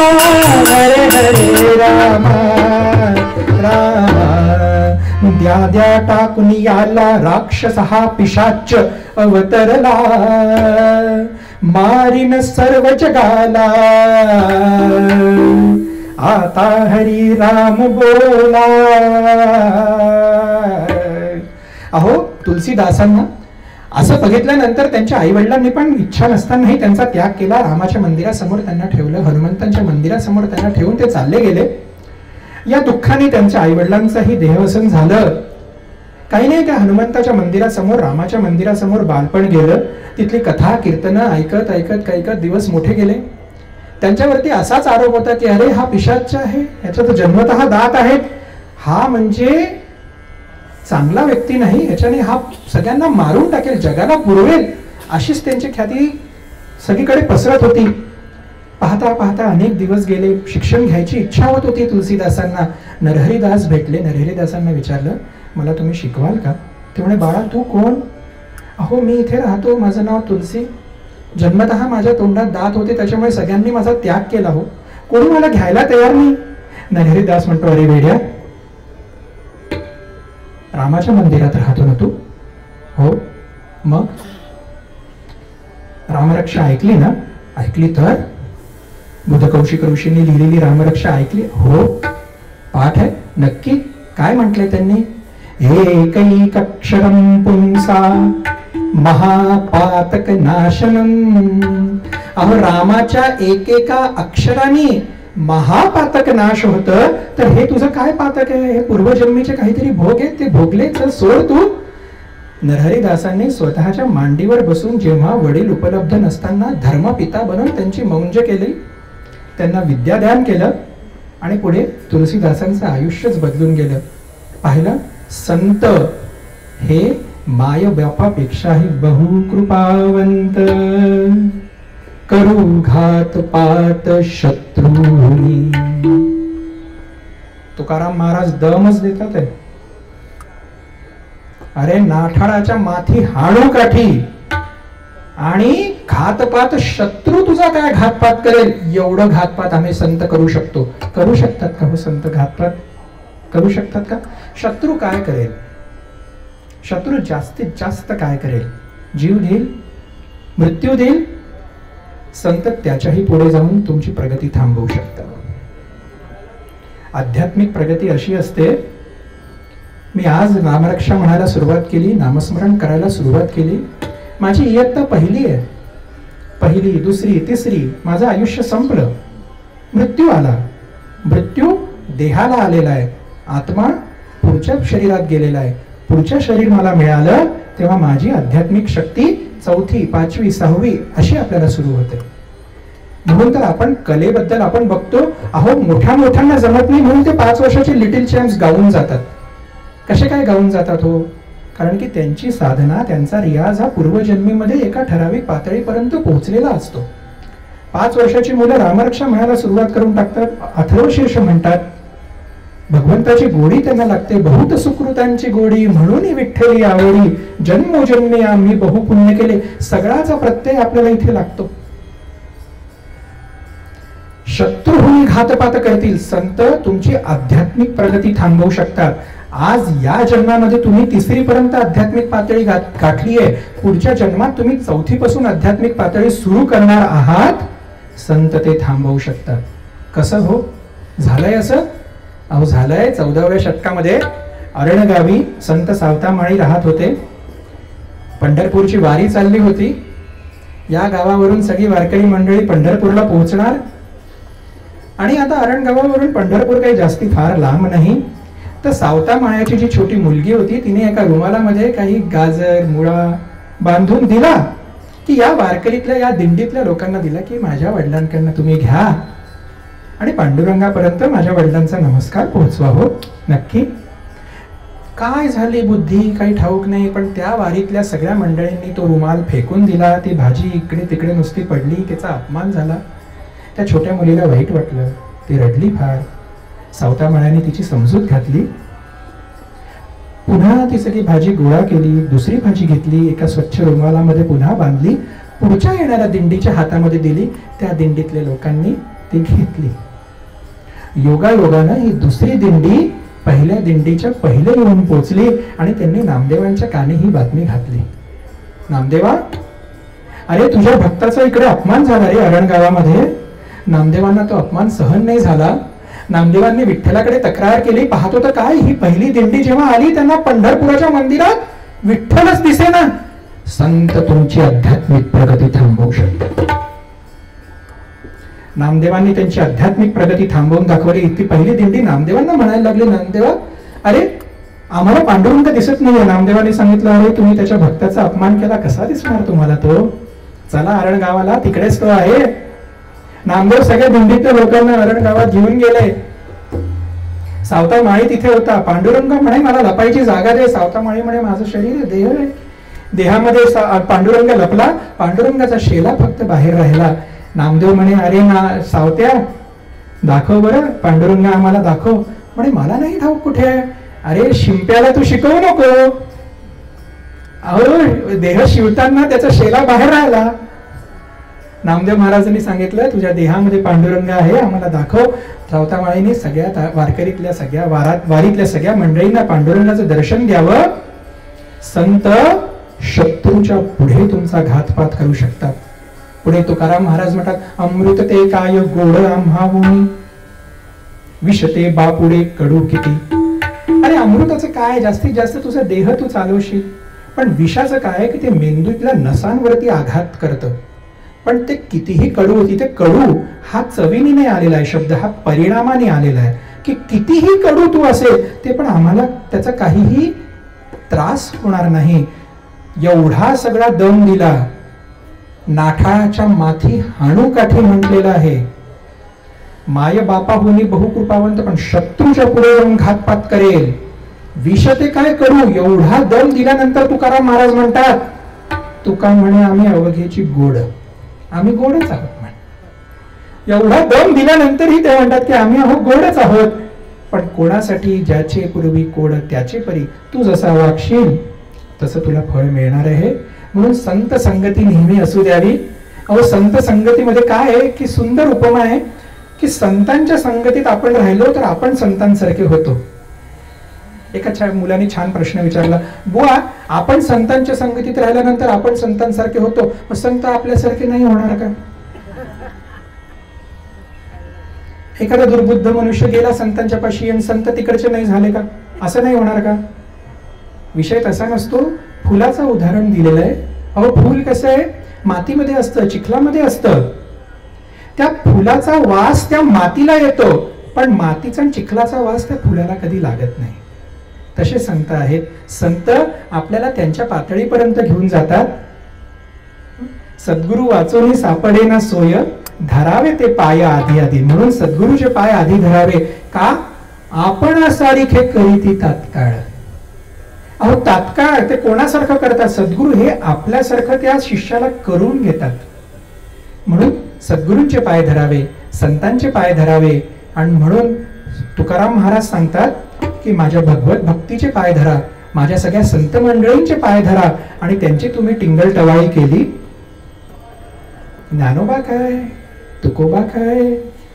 हरे हरे राम, राम. द्या द्या टाकुनी आला, राक्षस हा पिशाच अवतरला, मारिन सर्व जगाला, आता हरी राम बोला. अहो, तुलसीदासांना असं बघितल्यानंतर त्यांच्या आई वडिलांनी पण इच्छा नसतानाही त्यांचा त्याग केला. रामाच्या मंदिरासमोर त्यांना ठेवलं, हनुमंतांच्या मंदिरासमोर त्यांना ठेवून ते चालले गेले. या दुःखाने त्यांच्या आई वडिलांचंही देहवसन झालं. काही नाही, त्या हनुमंताच्या मंदिरासमोर, रामाच्या मंदिरासमोर बालपण गेलं. तिथली कथा कीर्तनं ऐकत ऐकत ऐकत दिवस मोठे गेले. त्यांच्यावरती असाच आरोप होता की अरे हा पिशाच आहे, याचा तर जन्मतः दात आहेत, हा म्हणजे चांगला व्यक्ती नाही, याच्याने हा सगळ्यांना मारून टाकेल, जगाला पुरवेल, अशीच त्यांची ख्याती सगळीकडे पसरत होती. पाहता पाहता अनेक दिवस गेले. शिक्षण घ्यायची इच्छा होत होती तुलसीदासांना. नरहरिदास भेटले. नरहरिदासांना विचारलं, मला तुम्ही शिकवाल का? ते म्हणे, बाळा तू कोण? अहो, मी इथे राहतो, माझं नाव तुलसी, जन्मतः माझ्या तोंडात दात होते, त्याच्यामुळे सगळ्यांनी माझा त्याग केला हो, कोणी मला घ्यायला तयार नाही. नरहरिदास म्हणतो, अरे वेड्या, रामाच्या मंदिरात राहतो ना तू? हो. मग रामरक्षा ऐकली ना? ऐकली तर? बुधकौशिक ऋषींनी लिहिलेली रामरक्षा ऐकली? हो. पाठ आहे? नक्की. काय म्हटलंय त्यांनी? एकैकक्षरं पुंसा महापातक नाशनम. अहो, रामाच्या एकेका अक्षराने महापातक नाश होत, तर हे तुझं काय पातक आहे? हे पूर्वजन्मीचे काहीतरी भोग आहेत, ते भोगले, तर सोड तू. नरहरिदासांनी स्वतःच्या मांडीवर बसून जेव्हा वडील उपलब्ध नसताना धर्मपिता बनून त्यांची मौंज केली, त्यांना विद्यादान केलं आणि पुढे तुलसीदासांचं आयुष्यच बदलून गेलं. पाहिलं, संत हे माय बापापेक्षाही बहु कृपावंत. करू घात पात शत्रूनी. तुकाराम महाराज दमच देतात आहे. अरे, नाठाळाच्या माथी हाणू काठी आणि घातपात, शत्रू तुझा काय घातपात करेल, एवढं घातपात आम्ही संत करू शकतो. करू शकतात का हो संत घातपात? करू शकतात का? शत्रू काय करेल? शत्रू जास्तीत जास्त काय करेल? जीव देईल, मृत्यू देईल. संत त्याच्याही पुढे जाऊन तुमची प्रगती थांबवू शकतात. आध्यात्मिक प्रगती अशी असते, मी आज नामरक्षा म्हणायला सुरुवात केली, नामस्मरण करायला सुरुवात केली, माझी इयत्ता पहिली आहे, पहिली, दुसरी, तिसरी, माझं आयुष्य संपलं, मृत्यू आला, मृत्यू देहाला आलेला आहे, आत्मा पुढच्या शरीरात गेलेला आहे, पुढच्या शरीर मला मिळालं तेव्हा माझी आध्यात्मिक शक्ती चौथी, पाचवी, सहावी अशी आपल्याला सुरू होते. म्हणून तर आपण कलेबद्दल आपण बघतो, अहो मोठ्या मोठ्यांना जमत नाही म्हणून ते 5 वर्षाचे लिटिल चॅम्प्स गाऊन जातात. कसे काय गाऊन जातात हो? कारण की त्यांची साधना, त्यांचा रियाज हा पूर्वजन्मीमध्ये एका ठराविक पातळीपर्यंत पोहोचलेला असतो. 5 वर्षाची मुलं रामरक्षा म्हणायला सुरुवात करून टाकतात, अथर्वशीर्ष म्हणतात, भगवंताची गोडी त्यांना लागते, बहुत सुकृतांची गोडी म्हणून विठ्ठली आवडी, जन्मोजन्मी आम्ही बहुपुण्य केले, सगळ्याचा प्रत्यय आपल्याला इथे लागतो. शत्रूहून घातपात करतील, संत तुमची आध्यात्मिक प्रगती थांबवू शकतात. आज या जन्मामध्ये तुम्ही 3री पर्यंत आध्यात्मिक पातळी गाठली आहे, पुढच्या जन्मात तुम्ही 4थी पासून आध्यात्मिक पातळी सुरू करणार आहात, संत ते थांबवू शकतात. कसं हो झालंय असं? अहो झालंय, 14व्या शतकामध्ये अरणगावी संत सावतामाळी राहत होते. पंढरपूरची वारी चालली होती. या गावावरून सगळी वारकरी मंडळी पंढरपूरला पोहोचणार आणि आता अरण गावावरून पंढरपूर काही जास्ती फार लांब नाही. तर सावतामाळ्याची जी छोटी मुलगी होती तिने एका रुमालामध्ये काही गाजर मुळा बांधून दिला की या वारकरीतल्या, या दिंडीतल्या लोकांना दिला की माझ्या वडिलांकडनं तुम्ही घ्या आणि पांडुरंगापर्यंत माझ्या वडिलांचा नमस्कार पोहोचवा. हो नक्की. काय झाली बुद्धी काही ठाऊक नाही, पण त्या वारीतल्या सगळ्या मंडळींनी तो रुमाल फेकून दिला. ती भाजी इकडे तिकडे नुसती पडली, त्याचा अपमान झाला. त्या छोट्या मुलीला वाईट वाटलं, ती रडली फार. सावतामाळ्याने तिची समजूत घातली. पुन्हा ती सगळी भाजी गोळा केली, दुसरी भाजी घेतली, एका स्वच्छ रुमालामध्ये पुन्हा बांधली, पुढच्या येणाऱ्या दिंडीच्या हातामध्ये दिली. त्या दिंडीतल्या लोकांनी ती घेतली. योगायोगानं ही दुसरी दिंडी पहिल्या दिंडीच्या पहिले येऊन पोहोचली आणि त्यांनी नामदेवांच्या कानी ही बातमी घातली. नामदेवा, अरे तुझ्या भक्ताचा इकडे अपमान झाला रे अरण गावामध्ये. नामदेवांना तो अपमान सहन नाही झाला. नामदेवांनी विठ्ठलाकडे तक्रार केली. पाहतो तर काय, ही पहिली दिंडी जेव्हा आली त्यांना पंढरपुराच्या मंदिरात विठ्ठलच दिसेना. संत तुमची आध्यात्मिक प्रगती थांबवू शकतात. नामदेवांनी त्यांची आध्यात्मिक प्रगती थांबवून दाखवली. ती पहिली दिंडी नामदेवांना म्हणायला लागली, नामदेवा अरे आम्हाला पांडुरंग दिसत नाहीये. नामदेवांनी सांगितलं, अरे तुम्ही त्याच्या भक्ताचा अपमान केला, कसा दिसणार तुम्हाला तो? चला अरण गावाला, तिकडेच तो आहे. नामदेव सगळ्या दिंडीतल्या लोकांना अरण गावात घेऊन गेले. सावतामाळी तिथे होता. पांडुरंग म्हणे मला लपायची जागा दे. सावतामाळी म्हणे माझं शरीर देह आहे. देहामध्ये पांडुरंग लपला. पांडुरंगाचा शेला फक्त बाहेर राहिला. नामदेव म्हणे अरे ना सावत्या दाखव बरं, पांडुरंग आम्हाला दाखव. म्हणे मला नाही ठाऊक कुठे आहे. अरे शिंप्याला तू शिकवू नको. अहो देह शिवताना त्याचा शेला बाहेर राहिला. नामदेव महाराजांनी सांगितलं तुझ्या देहामध्ये पांडुरंग आहे, आम्हाला दाखव. सावतामाळीने सगळ्या वारकरीतल्या सगळ्या वारीतल्या सगळ्या मंडळींना पांडुरंगाचं दर्शन द्यावं. संत शत्रूच्या पुढे तुमचा घातपात करू शकतात. पुढे तुकाराम महाराज म्हणतात, अमृत ते काय गोड आम्हाहून, विष ते बापुडे कडू किती. अरे अमृताचं काय, जास्तीत जास्त तुझा देह तू चालवशील, पण विषाचं काय की ते मेंदूतल्या नसांवरती आघात करतं. पण ते कितीही कडू होती, ते कडू हा चवीने नाही आलेला आहे शब्द, हा परिणामाने आलेला आहे. की कितीही कडू तू असेल ते पण आम्हाला त्याचा काहीही त्रास होणार नाही. एवढा सगळा दम दिला. नाठाच्या माथी हाणू काठी म्हटलेलं आहे. माय बापाहुनी बहुकृपावंत, पण शत्रूच्या पुढे जाऊन घातपात करेल. विष ते काय कडू. एवढा दम दिल्यानंतर तुकाराम महाराज म्हणतात, तुका म्हणे आम्ही अवघेची गोड, आम्ही गोडच आहोत म्हणे. एवढा दम दिल्यानंतरही ते म्हणतात की आम्ही आहोत गोडच आहोत. पण कोणासाठी, ज्याचे पूर्वी कोड त्याचे परी, तू जसा वागशील तसं तुला फळ मिळणार आहे. म्हणून संत संगती नेहमी असू द्यावी. अहो संत संगतीमध्ये काय आहे की सुंदर उपमा आहे की संतांच्या संगतीत आपण राहिलो तर आपण संतांसारखे होतो. एका मुलाने छान प्रश्न विचारला, बुवा आपण संतांच्या संगतीत राहिल्यानंतर आपण संतांसारखे होतो, मग संत आपल्यासारखे नाही होणार का? एखादा दुर्बुद्ध मनुष्य गेला संतांच्या पाशी आणि संत तिकडचे नाही झाले का? असं नाही होणार का? विषय तसा नसतो. फुलाचं उदाहरण दिलेलं आहे. अहो फूल कसं आहे, मातीमध्ये असतं, चिखलामध्ये असतं. त्या फुलाचा वास त्या मातीला येतो, पण मातीचा आणि चिखलाचा वास त्या फुलाला कधी लागत नाही. तसे संत आहेत. संत आपल्याला त्यांच्या पातळीपर्यंत घेऊन जातात. सद्गुरु वाचोनी सापडे ना सोय, धरावे ते पाय आधी आधी. म्हणून सद्गुरूचे पाय आधी धरावे. का? आपण सारिखे करीती तात्काळ. अहो तात्काळ ते कोणासारखं करतात? सद्गुरू हे आपल्यासारखं त्या शिष्याला करून घेतात. म्हणून सद्गुरूंचे पाय धरावे, संतांचे पाय धरावे. आणि म्हणून तुकाराम महाराज सांगतात की माझ्या भगवत भक्तीचे पाय धरा, माझ्या सगळ्या संत मंडळींचे पाय धरा आणि त्यांची तुम्ही टिंगल टवाळी केली. ज्ञानोबा काय, तुकोबा काय,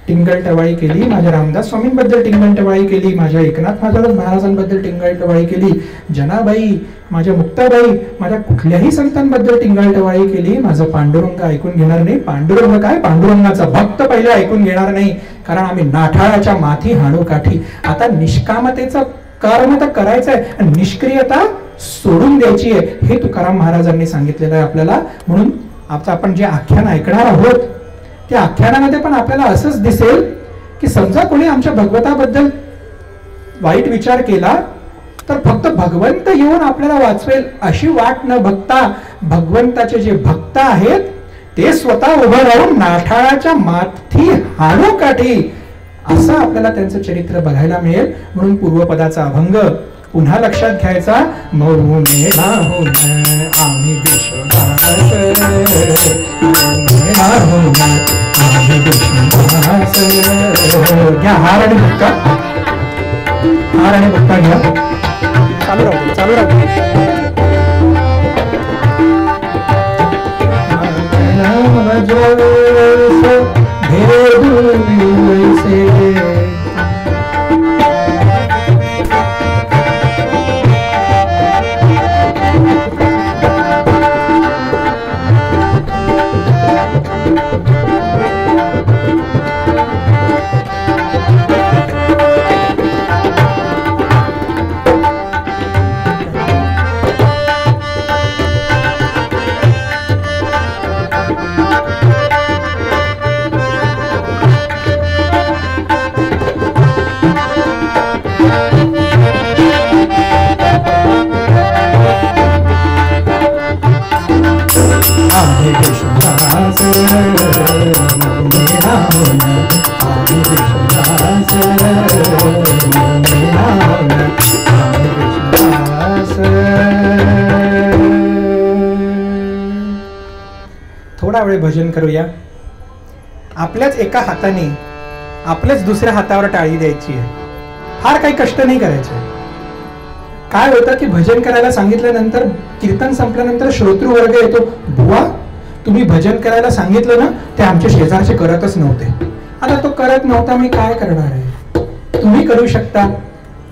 टिंगल टवाळी केली. माझ्या रामदास स्वामींबद्दल टिंगल टवाळी केली, माझ्या एकनाथ महाराजांबद्दल टिंगल टवाळी केली, जनाबाई, माझ्या मुक्ताबाई, माझ्या कुठल्याही संतांबद्दल टिंगल टवाळी केली. माझं पांडुरंग ऐकून घेणार नाही. पांडुरंग काय, पांडुरंगाचा भक्त पहिले ऐकून घेणार नाही, कारण आम्ही नाठाळाच्या माथी हाणू काठी. आता निष्कामतेचं कर्म तर करायचं आहे आणि निष्क्रियता सोडून द्यायची आहे, हे तुकाराम महाराजांनी सांगितलेलं आहे आपल्याला. म्हणून आता आपण जे आख्यान ऐकणार आहोत त्या आख्यानामध्ये पण आपल्याला असंच दिसेल की समजा कोणी आमच्या भगवताबद्दल वाईट विचार केला तर फक्त भगवंत येऊन आपल्याला वाचवेल अशी वाट न बघता, भगवंताचे जे भक्त आहेत ते स्वतः उभं राहून नाठाळाच्या माथी हाणू काठी असं आपल्याला त्यांचं चरित्र बघायला मिळेल. म्हणून पूर्वपदाचा अभंग पुन्हा लक्षात घ्यायचा. आम्ही घ्या हार आणि भक्का, हार आणि भक्का घ्या. चालू राहू, चालू राहू. थोडा वेळ भजन करूया. आपल्याच एका हाताने आपल्याच दुसऱ्या हातावर टाळी द्यायची आहे. फार काही कष्ट नाही करायचे. काय होतं की भजन करायला सांगितल्यानंतर, कीर्तन संपल्यानंतर श्रोतृ वर्ग येतो, बुवा तुम्ही भजन करायला सांगितलं ना, ते आमच्या शेजारचे करतच नव्हते. आता तो करत नव्हता, मी काय करणार आहे? तुम्ही करू शकता,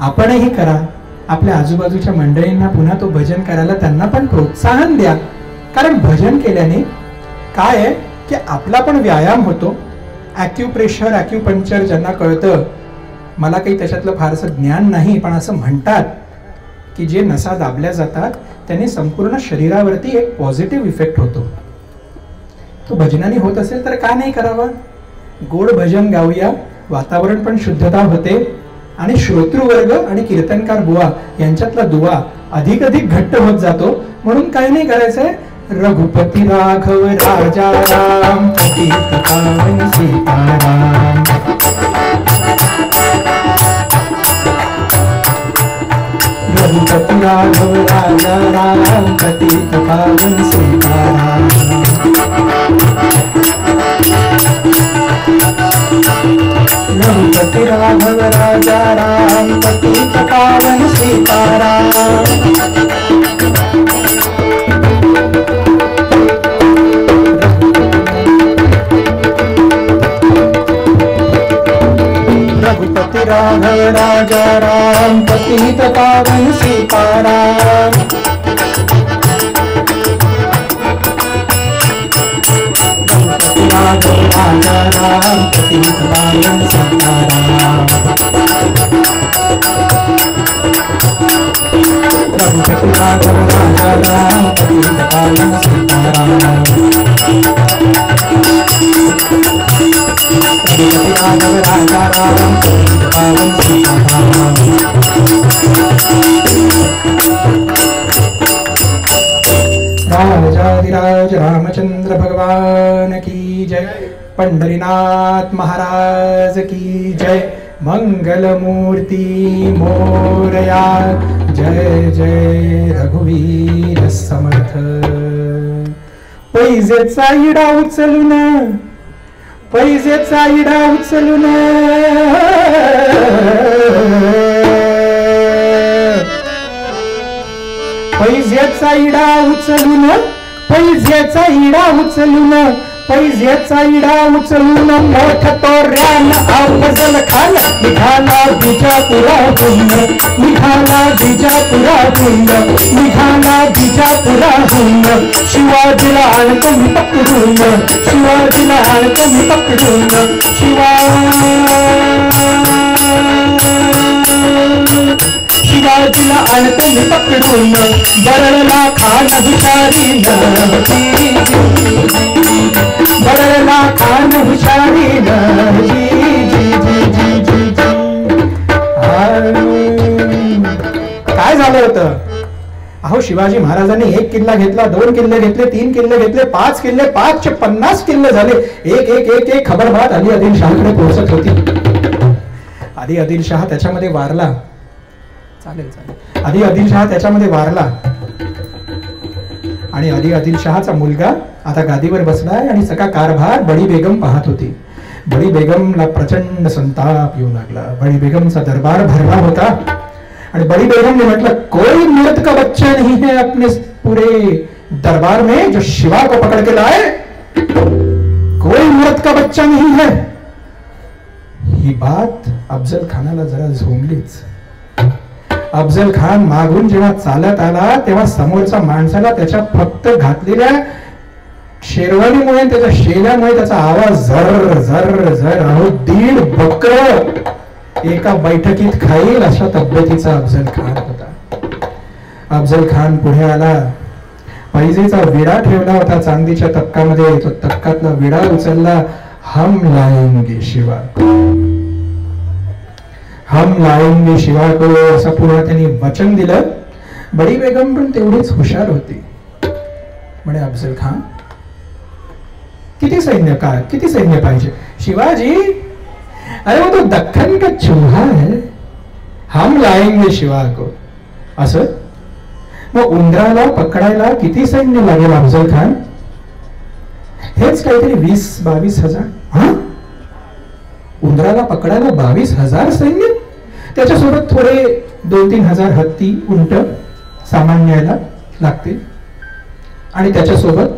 आपणही करा. आपल्या आजूबाजूच्या मंडळींना पुन्हा तो भजन करायला त्यांना पण प्रोत्साहन द्या. कारण भजन केल्याने काय आहे की आपला पण व्यायाम होतो. ॲक्युप्रेशर, ॲक्युपंक्चर ज्यांना कळतं, मला काही त्याच्यातलं फारसं ज्ञान नाही, पण असं म्हणतात की जे नसा दाबल्या जातात त्याने संपूर्ण शरीरावरती एक पॉझिटिव्ह इफेक्ट होतो. तो भजनाने होत असेल तर का नाही करावा? गोड भजन गाऊया, वातावरण पण शुद्धता होते आणि श्रोतृवर्ग आणि कीर्तनकार बुवा यांच्यातला दुवा अधिक अधिक घट्ट होत जातो. म्हणून काही नाही करायचंय. रघुपती राघव राजा राम, पतित पावन सीताराम. रघुपती राघव राजा राम, पतित पावन सीताराम. रघुपती राघव राजा राम, पतित पावन सीताराम. रघुपति राघव राजा राम, पतित पावन सीताराम। गणपति राघव राजा राम, पतित पावन सीताराम। गणपति राघव राजा राम, पतित पावन सीताराम। गणपति राघव राजा राम, पतित पावन सीताराम। राजाधिराज रामचंद्र भगवान की जय। पंढरीनाथ महाराज की जय। मंगल मूर्ति मोरया। जय जय रघुवीर समर्थ। पैजेचा इडा उचलून, पैजेचा इडा उचलून, पैजेचा इडा उचलून, पैजेचा इडा उचलून, पैजेचा इडा उचलून मोठ तोऱ्यान अफजल खान निघाला बिजापुराहून, निघाला बिजापुराहून, निघाला बिजापुराहून। शिवाजीला आणकून पकडून, शिवाजीला आणकून पकडून, शिवाजीला आणकून पकडून बरळला खान हुशारीन, बरळला खान हुशारीन। जी जी जी जी जी जी। काय झालं होतं? अहो शिवाजी महाराजांनी 1 किल्ला घेतला, 2 किल्ले घेतले, 3 किल्ले घेतले, 5 किल्ले, 5 चे 50 किल्ले झाले। एक एक एक एक खबरबात अली आदिलशाहकडे पोहोचत होती। आधी आदिलशाह त्याच्यामध्ये वारला, चालेल चालेल, आधी आदिलशाह त्याच्यामध्ये वारला आणि आधी आदिलशहाचा मुलगा आता गादीवर बसलाय आणि सगळा कारभार बडी बेगम पाहत होती। बडी बेगमला प्रचंड संताप येऊ लागला। बडी बेगमचा दरबार भरला होता आणि बड़ी बेगम ने मतलब कोई मर्द का बच्चा नहीं है अपने पूरे दरबार में जो शिवा को पकड़ के लाए, कोई मर्द का बच्चा नहीं है। ही बात अफजल खानाला जरा झोंबलीच। अफजल खान मागून जेव्हा चालत आला तेव्हा समोरच्या माणसाला त्याच्या फक्त घातलेल्या शेरवानीमुळे, त्याच्या शेल्यामुळे त्याचा आवाज झर झर झर, अहो 1.5 बकर एका बैठकीत खाईल अशा तब्येतीचा अफजल खान होता। अफजल खान पुढे आला, पैजेचा विडा ठेवला होता चांदीच्या तक्कामध्ये, तो तक्कातला विडा उचलला। हम लाएंगे शिवा को, हम लाएंगे शिवा को असं पुन्हा त्यांनी वचन दिलं। बडी बेगम पण तेवढीच हुशार होती। म्हणे अफजल खान किती सैन्य, काय किती सैन्य पाहिजे? शिवाजी, अरे वो तो दक्खन का चूहा है, हम लाएंगे शिवा को। असं मग उंदराला पकडायला किती सैन्य लागेल अफजल खान? हेच काहीतरी 20-22 हजार। हा, उंदराला पकडायला 22,000 सैन्य, त्याच्यासोबत थोडे 2-3 हजार हत्ती, उंट सामान न्यायला लागतील आणि त्याच्यासोबत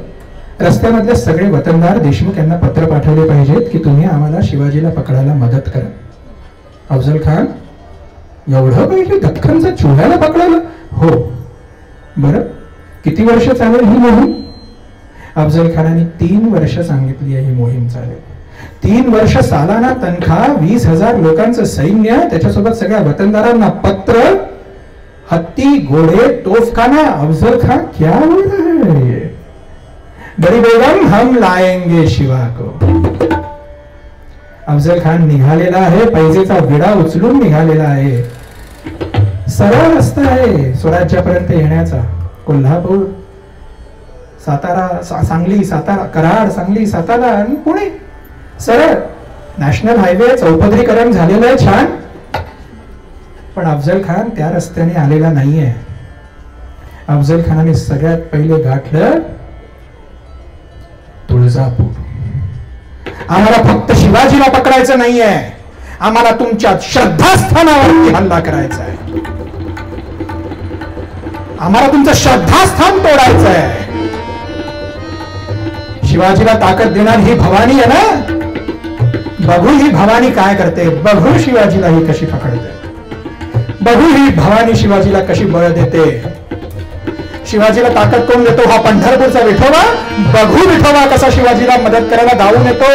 रस्त्यामधले सगळे वतनदार देशमुख यांना पत्र पाठवले पाहिजेत की तुम्ही आम्हाला शिवाजीला पकडायला मदत करा। अफजल खान, एवढं पाहिजे दख्खनचा चुह्याला पकडायला? हो, बरं किती वर्ष चालेल ही मोहीम? अफजल खानाने 3 वर्ष सांगितली आहे ही मोहीम चालेल। 3 वर्ष सालाना तनखा, 20,000 लोकांचं सैन्य, त्याच्यासोबत सगळ्या वतनदारांना पत्र, हत्ती, घोडे, तोफखाना। अफजल खान क्या हो रहा है? बड़ी बेगम, हम लाएंगे शिवा को। अफजल खान निघालेला आहे, पैजेचा विडा उचलून निघालेला आहे। सरळ रस्ता आहे स्वराज्यापर्यंत येण्याचा। कोल्हापूर, सातारा, सांगली, सातारा, कराड, सांगली, सातारा आणि पुणे, सरळ नॅशनल हायवे चौपदरीकरण झालेलं आहे, छान। पण अफजल खान त्या रस्त्याने आलेला नाहीये। अफजल खानाने सगळ्यात पहिले गाठलं तुळजापूर। आम्हाला फक्त शिवाजीला पकडायचं नाहीये, आम्हाला तुमच्या श्रद्धास्थानावरती हल्ला करायचा आहे, आम्हाला तुमचं श्रद्धास्थान तोडायचं आहे। शिवाजीला ताकद देणार ही भवानी आहे ना, बघू ही भवानी काय करते, बघू शिवाजीला ही कशी पकडते। बघू ही भवानी शिवाजीला कशी बळ देते. शिवाजीला ताकद कोण देतो? हा पंढरपूरचा विठोबा. बघू विठोबा कसा शिवाजीला मदत करायला धावून येतो.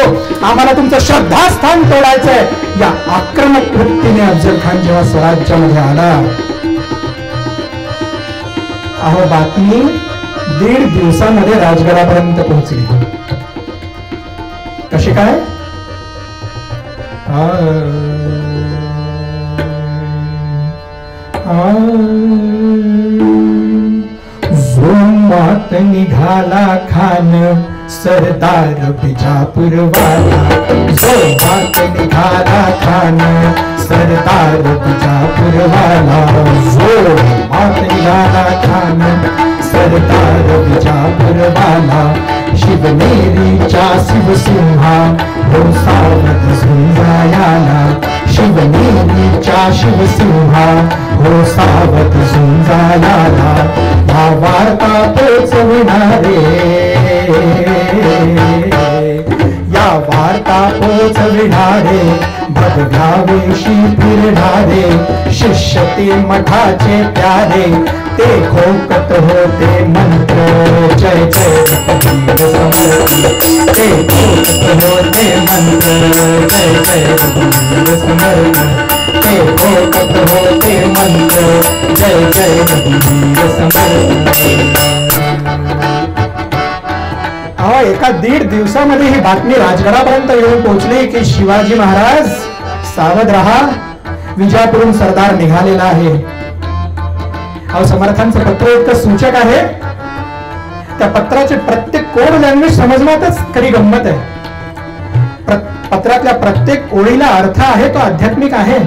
आम्हाला तुमचं श्रद्धास्थान तोडायचंय. या आक्रमक वृत्तीने अफजल खान जेव्हा स्वराज्यामध्ये आला, अहो बातमी 1.5 दिवसामध्ये राजगडापर्यंत पोहोचली. कशी काय? जोमात निघाला खान सरदार बिजापूरवाला. जोमात निघाला खान सरदार बिजापूरवाला. जोमात निघाला खान सरदार बिजापूरवाला. शिवनेरीच्या शिवसिंहा हो सावध झुंजायाला. शिवनेरीच्या शिवसिंहा हो सावध झुंजायाला. हा वार्ता पोचविणारे, या वार्ता पोचविणारे भगव्यावेशी फिरणारे. शिष्य ते मठाचे प्यारे, ते घोकत होते मंत्र. जय जय रघुवीर समर्थ. ते घोकत होते मंत्र. जय जय रघुवीर समर्थ. ते घोकत होते मंत्र. जय जय रघुवीर समर्थ. एका 1.5 दिवसामध्ये ही बातमी राजगडापर्यंत येऊन पोहोचली की शिवाजी महाराज सावध रहा, विजापूरहून सरदार निघालेला आहे. समर्थांचं पत्र इतकं सूचक आहे, त्या पत्राचे प्रत्येक कोड लँग्वेज समजण्यातच खरी गंमत आहे. पत्रातल्या प्रत्येक ओळीला अर्थ आहे, तो आध्यात्मिक आहे.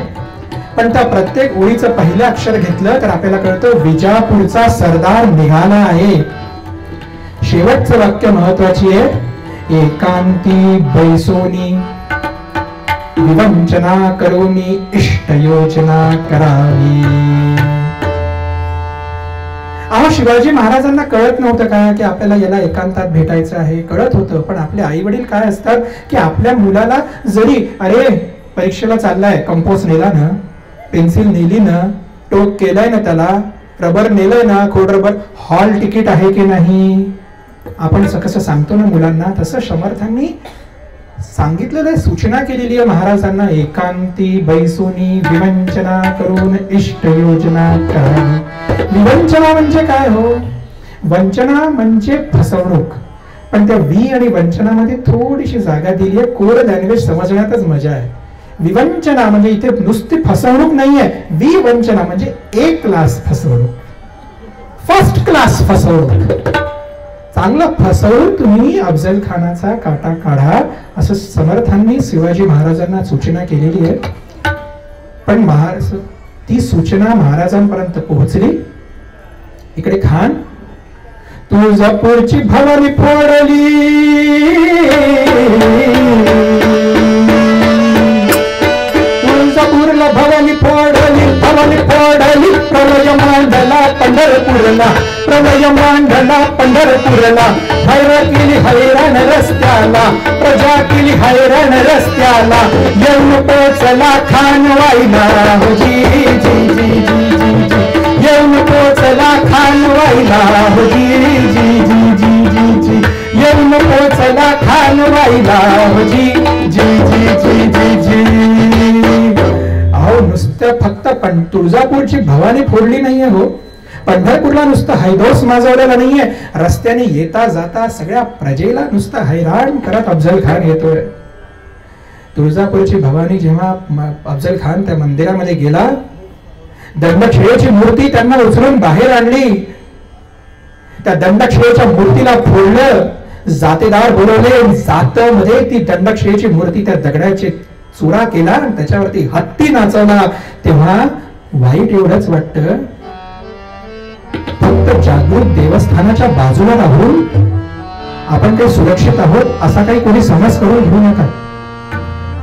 पण त्या प्रत्येक ओळीचं पहिलं अक्षर घेतलं तर आपल्याला कळतं विजापूरचा सरदार निघाला आहे. शेवटचं वाक्य महत्वाची आहे. एकांती बैसोनी विवंचना करोनी इष्ट योजना करावी. शिवाजी महाराजांना कळत नव्हतं का की आपल्याला याला एकांतात भेटायचं आहे? कळत होतं. पण आपले आई वडील काय असतात की आपल्या मुलाला जरी अरे परीक्षेला चाललाय, कंपोस्ट नेला ना, पेन्सिल नेली ना, टोक केलाय ना, त्याला रबर नेलंय ना, खोड रबर, हॉल तिकीट आहे की नाही, आपण कसं सांगतो ना मुलांना, तसं समर्थांनी सांगितलेलं आहे, सूचना केलेली आहे महाराजांना. एकांती बैसोनी विवंचना करून इष्ट योजना करावी. विवंचना म्हणजे काय हो? वंचना म्हणजे फसवणूक. पण त्या वी आणि वंचनामध्ये थोडीशी जागा दिली आहे. कोड लँग्वेज समजण्यातच मजा आहे. विवंचना म्हणजे इथे नुसती फसवणूक नाहीये. विवंचना म्हणजे ए क्लास फसवणूक, फर्स्ट क्लास फसवणूक. चांगलं फसवून तुम्ही अफजल खानाचा काटा काढा, असं समर्थांनी शिवाजी महाराजांना सूचना केलेली आहे. पण ती सूचना महाराजांपर्यंत पोहोचली. इकडे खान तुळजापूरची भवानी फोडली, तुळजापूरला भवानी फोडली, भवानी फोडली. प्रलय मांडला पंढरपूरला, प्रलय मांडला पंढरपूरला. हैराण केली हैराण रस्त्याला, प्रजा केली हैराण रस्त्याला. येऊन पोचला खान वाईला, जी जी जी जी जी. येऊन पोचला खान वाईला, जी जी जी जी जी जी. येऊन पोचला खान वाईला, जी जी जी जी जी जी. अहो नुसतं फक्त पण तुळजापूरची भवानी फोडली नाहीये हो, पंढरपूरला नुसतं हैदोस माजवलेला नाहीये. रस्त्याने येता जाता सगळ्या प्रजेला नुसतं हैराण करत अफजल खान येतोय. तुळजापूरची भवानी जेव्हा अफजल खान त्या मंदिरामध्ये गेला, दंडखेळची मूर्ती त्यांना उचलून बाहेर आणली. त्या दंडखेळच्या मूर्तीला फोडलं, जातेदार बोलवले, जातमध्ये ती दंडखेळची मूर्ती त्या दगडाची चुरा केला, त्याच्यावरती हत्ती नाचवला. तेव्हा वाईट एवढंच वाटतं, फक्त जागृत देवस्थानाच्या बाजूला राहून आपण काही सुरक्षित आहोत असा काही कोणी समज करून घेऊ नका.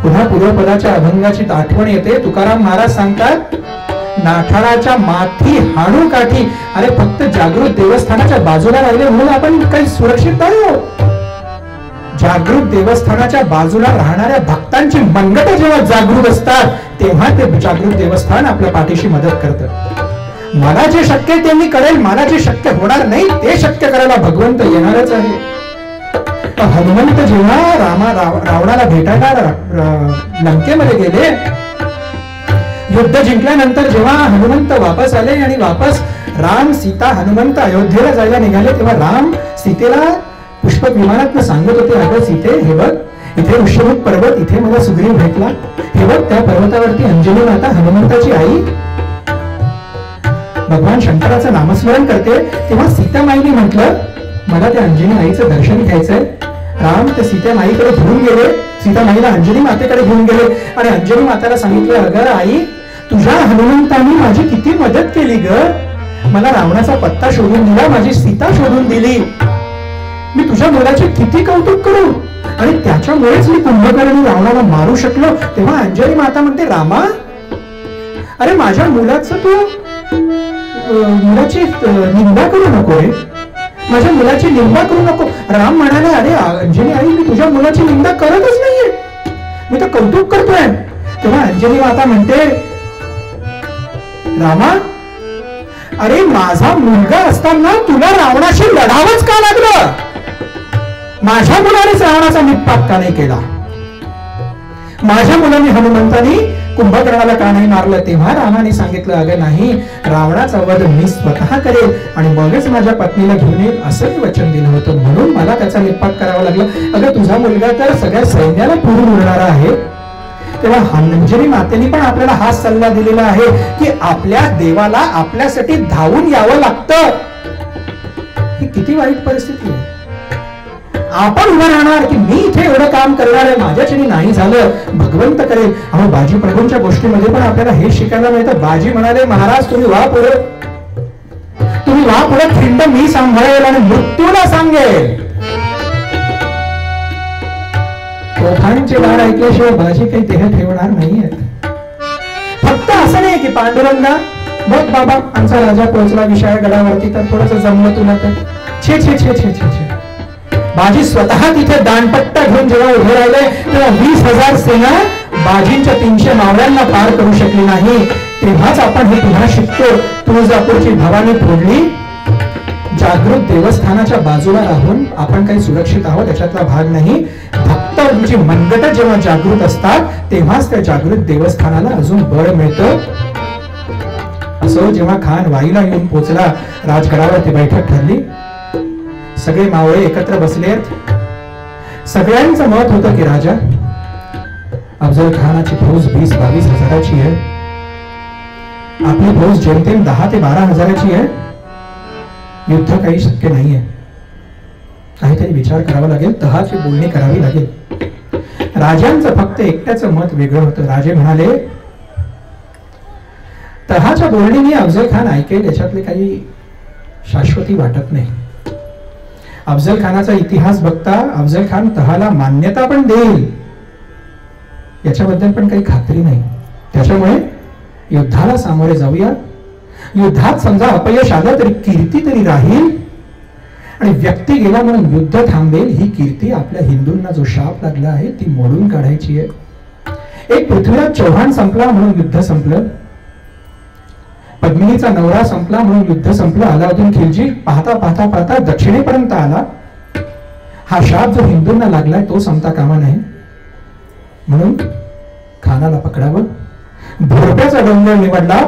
पुन्हा पूर्वपदाच्या अभंगाची आठवण येते. तुकाराम महाराज सांगतात, नाठाळाच्या माथी हाणू काठी. अरे फक्त जागृत देवस्थानाच्या बाजूला राहिले म्हणून आपण काही सुरक्षित नाही आहोत. जागृत देवस्थानाच्या बाजूला राहणाऱ्या भक्तांची मनगट जेव्हा जागृत असतात तेव्हा ते जागृत देवस्थान आपल्या पाठीशी मदत करतं. मला जे शक्य आहे ते मी करेल, मला जे शक्य होणार नाही ते शक्य करायला भगवंत येणारच आहे. हनुमंत जेव्हा रावणाला भेटायला लंकेमध्ये गेले, युद्ध जिंकल्यानंतर जेव्हा हनुमंत वापस आले आणि वापस राम सीता हनुमंत अयोध्येला जायला निघाले, तेव्हा राम सीतेला पुष्पक विमानात सांगत होते, अगं सीते, हे बघ इथे ऋष्यमुख पर्वत, इथे मला सुग्रीव भेटला, हे बघ त्या पर्वतावरती अंजनी माता हनुमंताची आई भगवान शंकराचं नामस्मरण करते. तेव्हा सीतामाईने म्हटलं, मला त्या अंजनी आईचं दर्शन घ्यायचंय. राम त्या सीतामाईकडे घेऊन गेले, सीतामाईला अंजनी मातेकडे घेऊन गेले आणि अंजनी माताला सांगितलं, अगं आई, तुझ्या हनुमंतानी माझी किती मदत केली ग, मला रावणाचा पत्ता शोधून दिला, माझी सीता शोधून दिली, मी तुझ्या मुलाचे किती कौतुक करू, आणि त्याच्यामुळेच मी कुंभकर्ण रावणाला मारू शकलो. तेव्हा अंजनी माता म्हणते, रामा, अरे माझ्या मुलाचं तू मुलाची निंदा करू नको रे, माझ्या मुलाची निंदा करू नको. राम म्हणाले, अरे अंजनी आई, मी तुझ्या मुलाची निंदा करतच नाहीये, मी तर कौतुक करतोय. तेव्हा अंजनी माता म्हणते, रामा, अरे माझा मुलगा असताना तुला रावणाशी लढावंच का लागलं, माझ्या मुलानेच रावणाचा निपात का नाही केला, माझ्या मुलाने हनुमंतानी कुंभकर्णाला का नाही मारलं. तेव्हा रामाने सांगितलं, अगं नाही, रावणाचा वध मी स्वतः करेल आणि मगच माझ्या पत्नीला घेऊन येईल असं वचन दिलं होतं, म्हणून मला त्याचा निपात करावा लागला. अगं तुझा मुलगा तर सगळ्या सैन्याला पुरून उरणारा आहे. तेव्हा अंजनी मातेने पण आपल्याला हा सल्ला दिलेला आहे की आपल्या देवाला आपल्यासाठी धावून यावं लागतं. ही किती वाईट परिस्थिती आहे. आपण उभं राहणार की मी इथे एवढं काम करणार आहे, माझ्याच्याने नाही झालं, भगवंत करेल. अहो, बाजी प्रभूंच्या गोष्टीमध्ये पण आपल्याला हे शिकायला मिळतं. बाजी म्हणाले, महाराज तुम्ही वा पुढे, तुम्ही वा पुढे, खिंड मी सांभाळेल आणि मृत्यूला सांगेल. तोफांचे वार ऐकल्याशिवाय बाजी काही देह ठेवणार नाहीयेत. फक्त असं नाही की पांडुरंगा, बघ बाबा आमचा राजा पोहोचला विशाळगडावरती, तर थोडंसं जमलं तुला तर छे छे छे छे छे छे. बाजी स्वतः तिथे दानपट्टा घेऊन जेव्हा उभे राहिले तेव्हा 20,000 सेना बाजींच्या 300 मावळ्यांना पार करू शकली नाही. तेव्हाच आपण हे पुन्हा शिकतो. तुळजापूरची भवानी फोडली, जागृत देवस्थानाच्या बाजूला राहून आपण काही सुरक्षित आहोत याच्यातला भाग नाही. भक्तांची मनगट जेव्हा जागृत असतात तेव्हाच त्या जागृत देवस्थानाला अजून बळ मिळतं. असं जेव्हा खान वाईला येऊन पोहोचला, राजगडावरती बैठक ठरली, सगळे मावळे एकत्र बसलेत. सगळ्यांचं मत होतं की राजा, अफजल खानाची फौज 20-22 हजाराची आहे, आपली फौज जेमतेम 10 ते 12 हजाराची आहे, युद्ध काही शक्य नाहीये, काहीतरी विचार करावा लागेल, तहाची बोलणी करावी लागेल. राजांचं फक्त एकट्याचं मत वेगळं होतं. राजे म्हणाले, तहाच्या बोलणीने अफजल खान ऐकेल याच्यातले काही शाश्वती वाटत नाही. अफजल खानाचा इतिहास बघता अफजल खान तहाला मान्यता पण देईल याच्याबद्दल पण काही खात्री नाही. त्याच्यामुळे युद्धाला सामोरे जाऊया. युद्धात समजा अपयश आलं तरी कीर्ती तरी राहील आणि व्यक्ती गेला म्हणून युद्ध थांबेल. ही कीर्ती आपल्या हिंदूंना जो शाप लागला आहे ती मोडून काढायची आहे. एक पृथ्वीराज चौहान संपला म्हणून युद्ध संपलं, पद्मिनीचा नवरा संपला म्हणून युद्ध संपलं. अलाउद्दीन खिलजी पाहता पाहता पाहता दक्षिणेपर्यंत आला. हा शाप जो हिंदूंना लागलाय तो संपता कामा नाही. म्हणून खानाला पकडावं. भोरप्याचा डोंगर निवडला.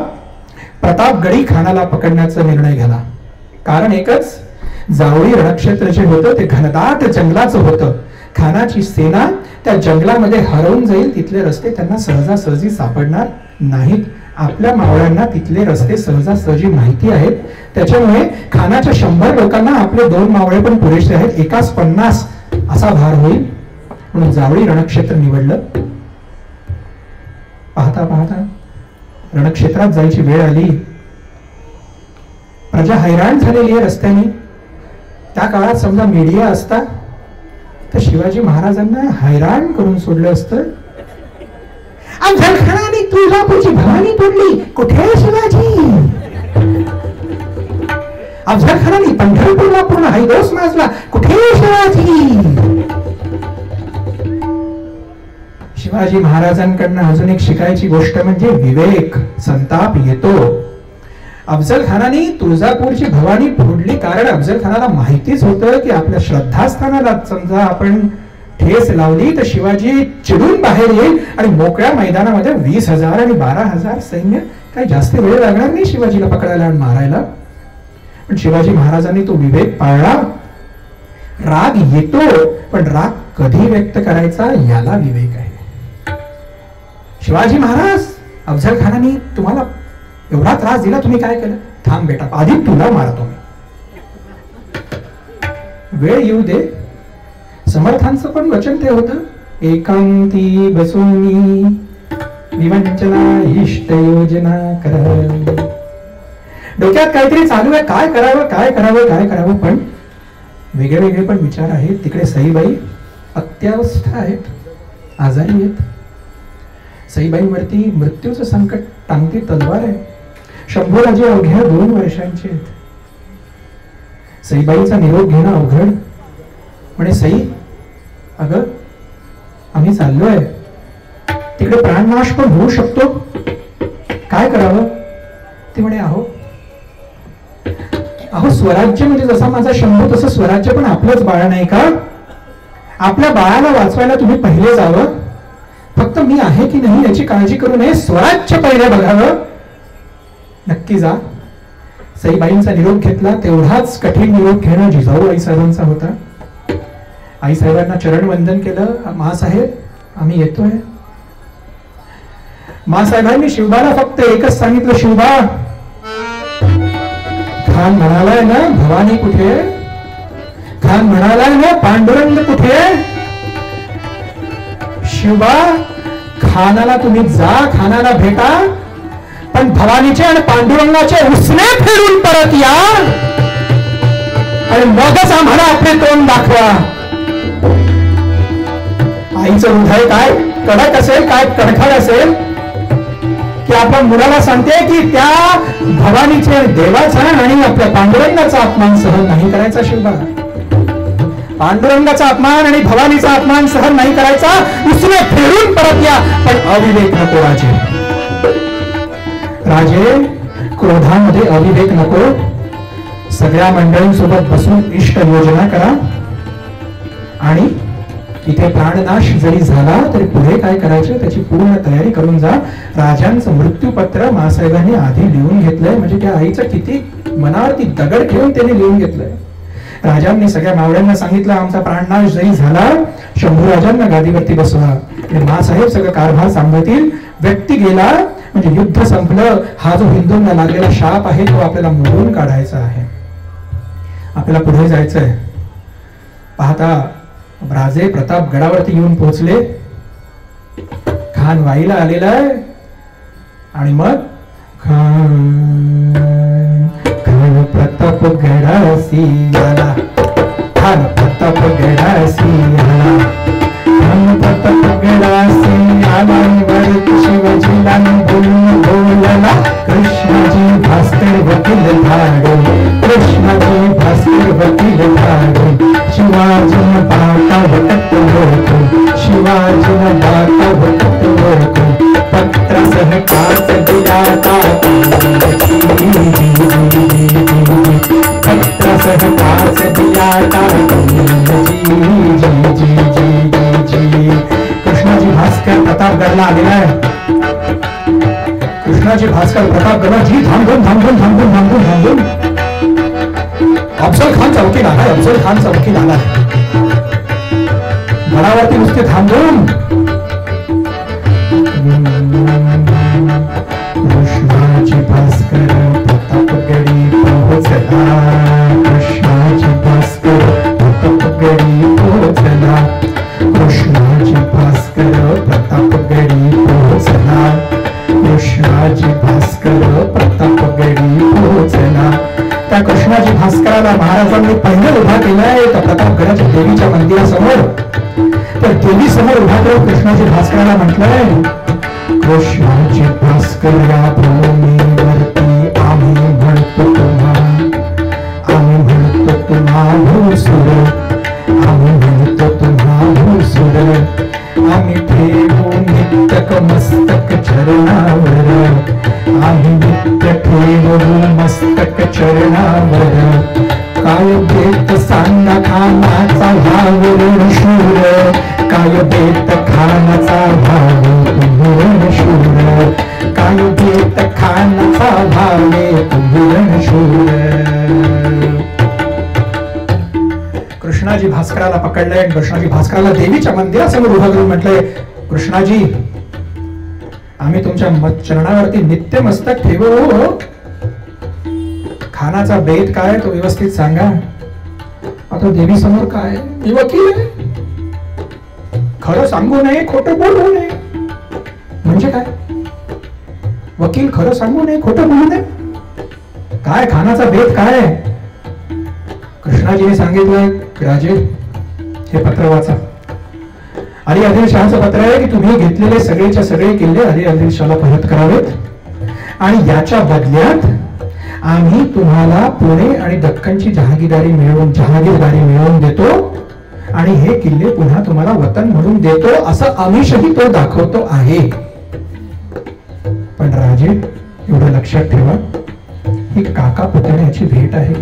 प्रतापगडी खानाला पकडण्याचा निर्णय झाला. कारण एकच, जावळी रणक्षेत्र जे होतं ते घनदाट जंगलाचं होतं. खानाची सेना त्या जंगलामध्ये हरवून जाईल. तिथले रस्ते त्यांना सहजासहजी सापडणार नाहीत. आपल्या मावळ्यांना तिथले रस्ते सहजासहजी माहिती आहेत. त्याच्यामुळे खानाच्या 100 लोकांना आपले 2 मावळे पण पुरेसे आहेत. एकाच 50 असा भार होईल. म्हणून जावळी रणक्षेत्र निवडलं. पाहता पाहता रणक्षेत्रात जायची वेळ आली. प्रजा हैराण झालेली आहे रस्त्याने. त्या काळात समजा मीडिया असता तर शिवाजी महाराजांना हैराण करून सोडलं असतं. अफजल खानाने तुळजापूरची भवानी तोडली, कुठे शिवाजी? अफजल खानाने पंढरपूरला पूर्ण हैदोस माजला, कुठे शिवाजी? शिवाजी महाराजांकडनं अजून एक शिकायची गोष्ट म्हणजे विवेक. संताप येतो. अफजल खानाने तुळजापूरची भवानी फोडली कारण अफजल खानाला माहितीच होतं की आपल्या श्रद्धास्थानाला समजा आपण ठेस लावली तर शिवाजी चिडून बाहेर येईल आणि मोकळ्या मैदानामध्ये 20,000 आणि 12,000 सैन्य काही जास्त वेळ लागणार नाही शिवाजीला पकडायला आणि मारायला. पण शिवाजी महाराजांनी तो विवेक पाळला. राग येतो पण राग कधी व्यक्त करायचा याला विवेक आहे. शिवाजी महाराज अफजल खानाने तुम्हाला एवढा त्रास दिला, तुम्ही काय केलं? थांब बेटा, आधी तुला मारतो मी, वेळ येऊ दे. समर्थांचं पण वचन ते होतं, एकांती बसूनी विवंचना इष्ट योजना कर. डोक्यात काहीतरी चालू आहे, काय करावं काय करावं काय करावं, पण वेगळे वेगळे पण विचार आहेत. तिकडे सईबाई अत्यावस्था आहेत, आजारी आहेत. सईबाईंवरती मृत्यूचं संकट टांगती तलवार आहे. शंभूराजे अवघ्या 2 वर्षांचे आहेत. सईबाईचा निरोप घेणं अवघड. म्हणे सई, अगं आम्ही चाललोय, तिकडे प्राणनाश पण होऊ शकतो, काय करावं? ती म्हणे अहो स्वराज्य म्हणजे जसा माझा शंभू तसं स्वराज्य पण आपलंच बाळ नाही का? आपल्या बाळाला वाचवायला तुम्ही पहिले जावं. फक्त मी आहे की नाही याची काळजी करू नये, स्वराज्य पहिले बघावं. नक्की जा. सईबाईंचा निरोप घेतला. तेवढाच कठीण निरोप घेणं जिजाऊ आईसाहेबांचा होता. आईसाहेबांना चरण वंदन केलं. मासाहेब आम्ही येतोय. मासाहेबांनी शिवबाला फक्त एकच सांगितलं, शिवबा, खान म्हणालाय ना भवानी कुठे? खान म्हणालाय ना पांडुरंग कुठे? शिवबा, खानाला तुम्ही जा, खानाला भेटा, पण भवानीचे आणि पांडुरंगाचे उसने फेडून परत या आणि मगच आम्हाला आपले तोंड दाखवा. आईचं हृदय काय कडक असेल, काय कडखड असेल की आपण मुलाला सांगते की त्या भवानीचे देवाचा आणि आपल्या पांडुरंगाचा अपमान सहन नाही करायचा. शिवबा, पांडुरंगाचा अपमान आणि भवानीचा अपमान सहन नाही करायचा, उसने फेडून परत या, पण अविवेक नको राजे. राजे, क्रोधामध्ये अविवेक नको. सगळ्या मंडळींसोबत बसून इष्ट योजना करा आणि इथे प्राणनाश जरी झाला तरी पुढे काय करायचं त्याची पूर्ण तयारी करून जा. राजांचं मृत्यूपत्र मासाहेबांनी आधी लिहून घेतलंय. म्हणजे त्या आईचं किती मनावरती दगड ठेवून त्यांनी लिहून घेतलंय. राजांनी सगळ्या मावळ्यांना सांगितलं, आमचा प्राणनाश जरी झाला शंभूराजांना गादीवरती बसवा आणि मासाहेब सगळं कारभार सांभाळतील. व्यक्ती गेला म्हणजे युद्ध संपलं. हा जो हिंदूंना लागलेला शाप आहे तो आपल्याला मोडून काढायचा आहे. आपल्याला पुढे जायचंय. पाहता राजे प्रतापगडावरती येऊन पोहोचले. खान वाईला आलेला आहे आणि मग खान प्रतापगडासी आला. खान प्रतापगडासी आला. खान प्रतापगडासी आला. शिवाजीला बोलला, कृष्णाजी भास्कर वकील धाडो, कृष्णाजी भास्कर वकील धाडो. शिवाजीनं बाता वटत होतो, शिवाजीनं बाता वटत होतो. पत्रासह काच दिला टाकून, पत्रासह काच दिला टाकून. कृष्णाजी भास्कर प्रतापगडला आलेला आहे. कृष्णाजी भास्कर प्रतापगडाची थांबून थांबून थांबून थांबून थांबून अफजल खान चौकीला आलाय. अफजल खान चौकीला आलाय. गडावरती नुसते थांबून कृष्णाजी भास्कर प्रतापगडी पोहोचला. कृष्णाजी भास्कर प्रतापगडी पोहोचला. कृष्णाजी भास्कर प्रतापगडी पोहोचला. कृष्णाजी भास्कर प्रतापगडी पोहोचला. त्या कृष्णाजी भास्कराला महाराजांनी पहिलं उभा केलाय तर प्रतापगडाच्या देवीच्या मंदिरासमोर. तर देवी समोर उभा करून कृष्णाजी भास्कराला म्हटलंय, कृष्णाजी भास्कर या भूमीवरती आम्ही म्हणतो तुम्हा, आम्ही म्हणतो तुम्हा भूसुर, आम्ही म्हणतो तुम्हा भूसुर. आम्ही ठेवून चरणावर, काय बेत सांगा खानाचा भाव रणशूर, काय बेत खानाचा भाव तुम्ही रणशूर, काय बेत खानाचा भावे तुम्ही रणशूर. कृष्णाजी भास्कराला पकडलंय आणि कृष्णाजी भास्कराला देवीच्या मंदिरासमोर उभं करून म्हटलंय, कृष्णाजी आम्ही तुमच्या चरणावरती नित्य मस्तक ठेवू, खानाचा बेत काय तो व्यवस्थित सांगा. आता देवी समोर काय, मी वकील आहे, खरं सांगू नये खोटं बोलू नये. म्हणजे काय, वकील खरं सांगू नये खोटं बोलू नये, काय खानाचा बेत काय. कृष्णाजीने सांगितलं, राजे हे पत्र वाचा. अली आदिलशहाचं पत्र आहे की तुम्ही घेतलेले सगळेच्या सगळे किल्ले अली आदिलशहाला परत करावेत आणि याच्या बदल्यात आम्ही तुम्हाला पुणे आणि दख्खनची जहागीरदारी मिळवून देतो आणि हे किल्ले पुन्हा तुम्हाला वतन म्हणून देतो, असं आमिषही तो दाखवतो आहे. पण राजे एवढं लक्षात ठेवा, ही काका पुतण्याची भेट आहे.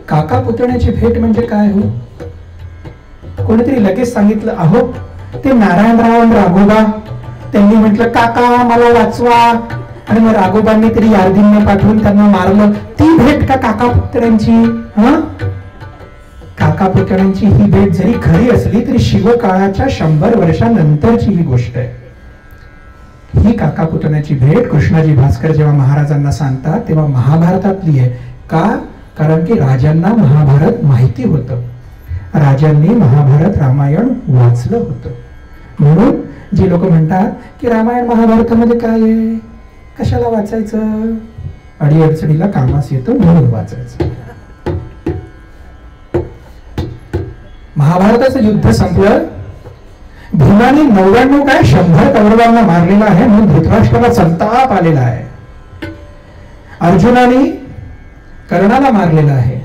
काका पुतण्याची भेट म्हणजे काय हो. कोणीतरी लगेच सांगितलं, अहो ते नारायणराव आणि राघोबा त्यांनी म्हटलं काका मला वाचवा, आणि मग राघोबांनी तरी यार्दींना पाठवून त्यांना मारलं. ती भेट का काका पुतण्यांची. काका पुतण्यांची ही भेट जरी खरी असली तरी शिवकाळाच्या 100 वर्षानंतरची ही गोष्ट आहे. ही काका पुतण्याची भेट कृष्णाजी भास्कर जेव्हा महाराजांना सांगतात तेव्हा महाभारतातली आहे. का, कारण की राजांना महाभारत माहिती होतं, राजांनी महाभारत रामायण वाचलं होतं. म्हणून जी लोक म्हणतात की रामायण महाभारतामध्ये काय आहे, कशाला वाचायचं, अडीअडचणीला कामास येतं म्हणून वाचायचं. महाभारताचं युद्ध संपलं, भीमाने 99 काय 100 कौरवांना मारलेला आहे म्हणून धृतराष्ट्राला संताप आलेला आहे. अर्जुनाने कर्णाला मारलेला आहे,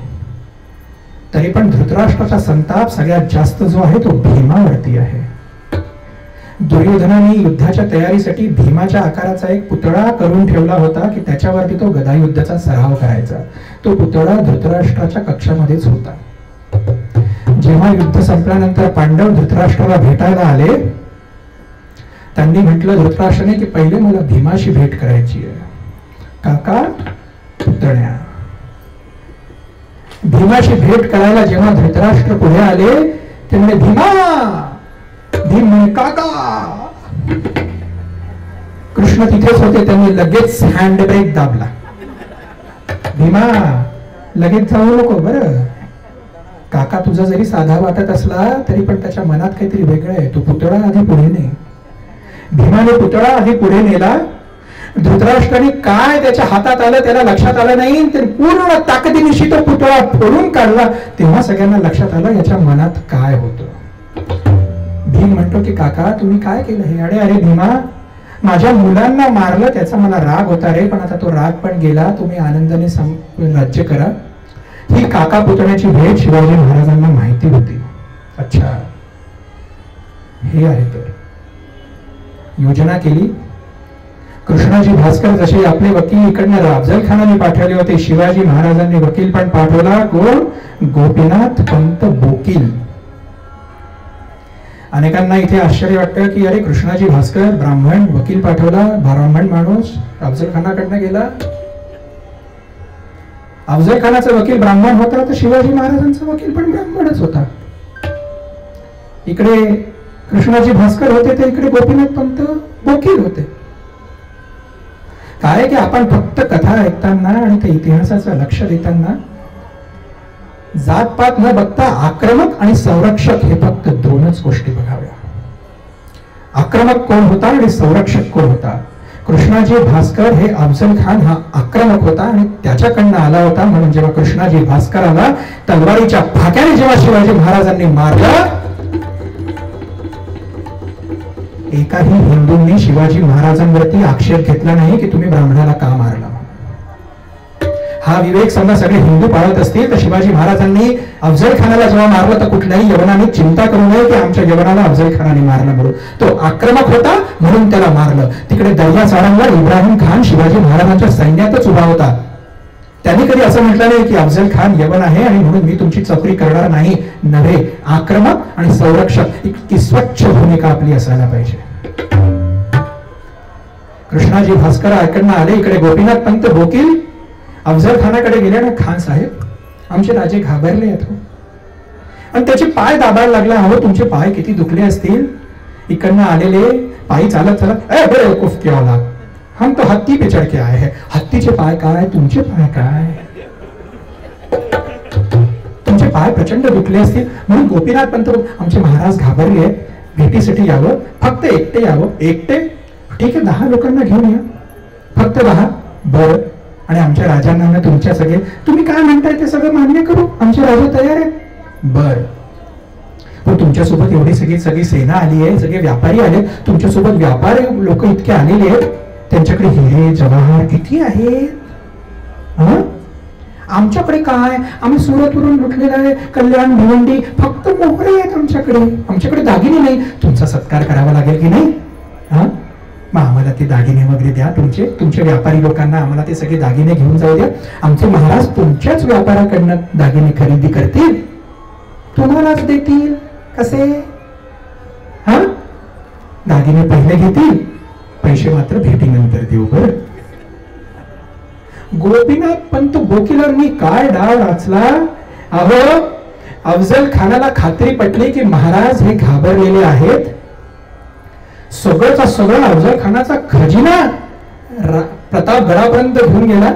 तरी पण धृतराष्ट्राचा संताप सगळ्यात जास्त जो आहे तो भीमावरती आहे. दुर्योधनाने युद्धाच्या तयारीसाठी भीमाच्या आकाराचा एक पुतळा करून ठेवला होता की त्याच्यावरती तो गदायुद्धाचा सराव करायचा. तो पुतळा धृतराष्ट्राच्या कक्षामध्येच होता. जेव्हा युद्ध संपल्यानंतर पांडव धृतराष्ट्राला भेटायला आले, त्यांनी म्हटलं धृतराष्ट्राने की पहिले मला भीमाशी भेट करायची आहे. काका पुतण्या, भीमाशी भेट करायला जेव्हा धृतराष्ट्र पुढे आले ते म्हणे भीमा, भीम म्हणे काका. कृष्ण तिथेच होते, त्यांनी लगेच हँड ब्रेक दाबला. भीमा लगेच जाऊ नको बरं, काका तुझा जरी साधा वाटत असला तरी पण त्याच्या मनात काहीतरी वेगळं आहे, तू पुतळा आधी पुढे ने. भीमाने पुतळा आधी पुढे नेला. धृतराष्ट्राने काय त्याच्या हातात आलं त्याला लक्षात आलं नाही, तर पूर्ण ताकदीनिशी तो पुतळा फोडून काढला. तेव्हा सगळ्यांना लक्षात आलं याच्या मनात काय होतं. भीम म्हणतो की काका तुम्ही काय केलं हे. अरे भीमा, माझ्या मुलांना मारलं त्याचा मला राग होता रे, पण आता तो राग पण गेला, तुम्ही आनंदाने राज्य करा. ही काका पुतण्याची भेट शिवाजी महाराजांना माहिती होती. अच्छा हे आहे, तर योजना केली. कृष्णाजी भास्कर जसे आपले वकील इकडनं अफजल खानाने पाठवले होते, शिवाजी महाराजांनी वकील पण पाठवला. कोण, गोपीनाथ पंत बोकील. अनेकांना इथे आश्चर्य वाटतं की अरे कृष्णाजी भास्कर ब्राह्मण वकील पाठवला, ब्राह्मण माणूस अफजल खानाकडनं गेला. अफजल खानाचा वकील ब्राह्मण होता तर शिवाजी महाराजांचा वकील पण ब्राह्मणच होता. इकडे कृष्णाजी भास्कर होते तर इकडे गोपीनाथ पंत बोकील होते. काय की आपण फक्त कथा ऐकताना आणि त्या इतिहासाचं लक्ष देताना जातपात न बघता आक्रमक आणि संरक्षक हे फक्त दोनच गोष्टी बघाव्या. आक्रमक कोण होता आणि संरक्षक कोण होता. कृष्णाजी भास्कर हे अफजल खान हा आक्रमक होता आणि त्याच्याकडनं आला होता. म्हणून जेव्हा कृष्णाजी भास्कराला तलवारीच्या फाक्याने जेव्हा शिवाजी महाराजांनी मारलं, एकाही हिंदूंनी शिवाजी महाराजांवरती आक्षेप घेतला नाही की तुम्ही ब्राह्मणाला का मारला. हा विवेक समजा सगळे हिंदू पाळत असतील तर शिवाजी महाराजांनी अफजल खानाला जेव्हा मारलं तर कुठल्याही यवनाने चिंता करू नये की आमच्या यवनाला अफजल खानाने मारलं म्हणून. तो आक्रमक होता म्हणून त्याला मारलं. तिकडे दर्या चाळणला इब्राहिम खान शिवाजी महाराजांच्या सैन्यातच उभा होता. त्यांनी कधी असं म्हटलं नाही की अफजल खान यवन आहे आणि म्हणून मी तुमची चौकरी करणार नाही. नव्हे, आक्रमक आणि संरक्षक इतकी स्वच्छ भूमिका आपली असायला पाहिजे. कृष्णाजी भास्कर ऐकडनं आले. इकडे गोपीनाथ पंत वकील अफजल खानाकडे गेले ना, खान साहेब आमचे राजे घाबरले आहेत आणि त्याचे पाय दाबायला लागला. हो, तुमचे पाय किती दुखले असतील. इकडनं आलेले पायी चालत चालत बरे वकूफ क्या औलाद, हम तो हत्ती पे चढ़ के आए हैं. हत्तीचे पाय काय, तुमचे पाय काय. तुमचे पाय प्रचंड दुखले असतील म्हणून गोपीनाथ पंत आमचे महाराज घाबरले, भेटीसाठी यावं, फक्त एकटे यावं. एकटे? ठीक आहे, 10 लोकांना घेऊन या, फक्त 10. बरं. आणि आमच्या राजांना तुमच्या सगळे तुम्ही काय म्हणताय ते सगळं मान्य करू, आमचे राजा तयार आहेत. बर, पण तुमच्यासोबत एवढी सगळी सेना आली आहे, सगळे व्यापारी आले, तुमच्यासोबत व्यापारी लोक इतके आलेले आहेत, त्यांच्याकडे हिरे जवाहर किती आहेत. आमच्याकडे काय, आम्ही सुरतवरून लुटलेला आहे, कल्याण भिवंडी, फक्त मोहरे आहेत आमच्याकडे, आमच्याकडे दागिने नाही. तुमचा सत्कार करावा लागेल की नाही. मग आम्हाला ते दागिने वगैरे द्या, तुमचे व्यापारी लोकांना आम्हाला ते सगळे दागिने घेऊन जाऊ द्या. आमचे महाराज तुमच्याच व्यापाराकडनं दागिने खरेदी करतील, तुम्हालाच देतील. कसे? दागिने पहिले घेतील, पैसे मात्र भेटीनंतर देऊ. बर. गोपीनाथ पंत वकिलांनी काय डाव रचला. अहो, अफजल खानाला खात्री पटली की महाराज हे घाबरलेले आहेत. सगळंचा सगळं अफजल खानाचा खजिना प्रतापगडापर्यंत घेऊन गेला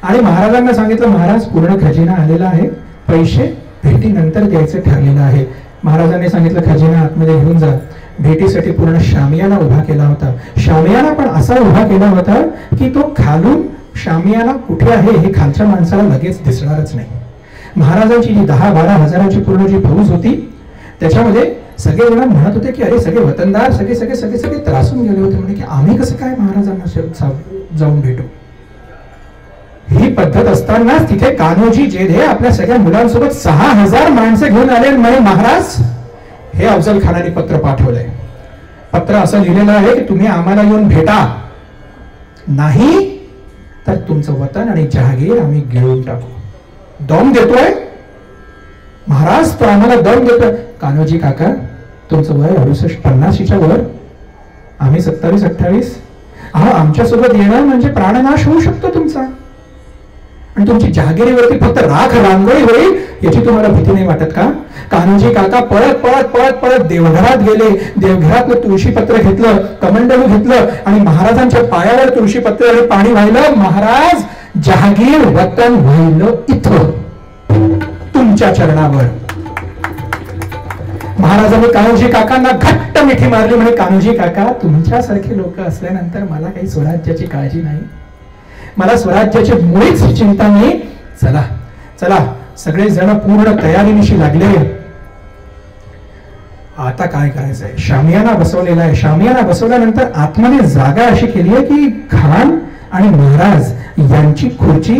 आणि महाराजांना सांगितलं, महाराज पूर्ण खजिना आलेला आहे, पैसे भेटीनंतर द्यायचं ठरलेलं आहे. महाराजांनी सांगितलं, खजिना आतमध्ये घेऊन जा. भेटीसाठी पूर्ण शामियाना उभा केला होता. शामियाना पण असा उभा केला होता की तो खालून शामियाना कुठे आहे हे खालच्या माणसाला लगेच दिसणारच नाही. महाराजांची जी 10-12 हजाराची पूर्ण जी फौज होती त्याच्यामध्ये सगळे जण म्हणत होते की अरे सगळे वतनदार सगळे त्रासून गेले होते, म्हणजे की आम्ही कसं काय महाराजांना जाऊन भेटू. ही पद्धत असतानाच तिथे कान्होजी जेधे आपल्या सगळ्या मुलांसोबत 6000 माणसं घेऊन आले. म्हणे, महाराज हे अफजल खानाने पत्र पाठवलंय. पत्र असं लिहिलेलं आहे की तुम्ही आम्हाला येऊन भेटा, नाही तर तुमचं वतन आणि जहागीर आम्ही गिळून टाकू. दम देतोय महाराज, तो आम्हाला दम देतोय. कान्होजी काका, तुमचं वय 68-50च्या वर, आम्ही 27-28. आमच्यासोबत येणं म्हणजे प्राणनाश होऊ शकतो तुमचा, आणि तुमची जहागिरीवरती फक्त राख रांगोळी होईल याची तुम्हाला भीती नाही वाटत का. कान्होजी काका पळत देवघरात गेले. देवघरातलं तुळशीपत्र घेतलं, कमंडलू घेतलं आणि महाराजांच्या पायावर तुळशीपत्र आणि पाणी वाहिलं. महाराज, जहागीर वतन वाहिलं इथं तुमच्या चरणावर. महाराजांनी कान्होजी काकांना घट्ट मिठी मारली. म्हणे, कान्होजी काका, तुमच्यासारखे लोक असल्यानंतर मला काही स्वराज्याची काळजी नाही, मला स्वराज्याची मुळीच चिंता नाही. चला चला, सगळे जण पूर्ण तयारीनिशी लागले. आता काय करायचंय. शामियाना बसवलेला आहे. शामियाना बसवल्यानंतर आतमध्ये जागा अशी केली आहे की खान आणि महाराज यांची खुर्ची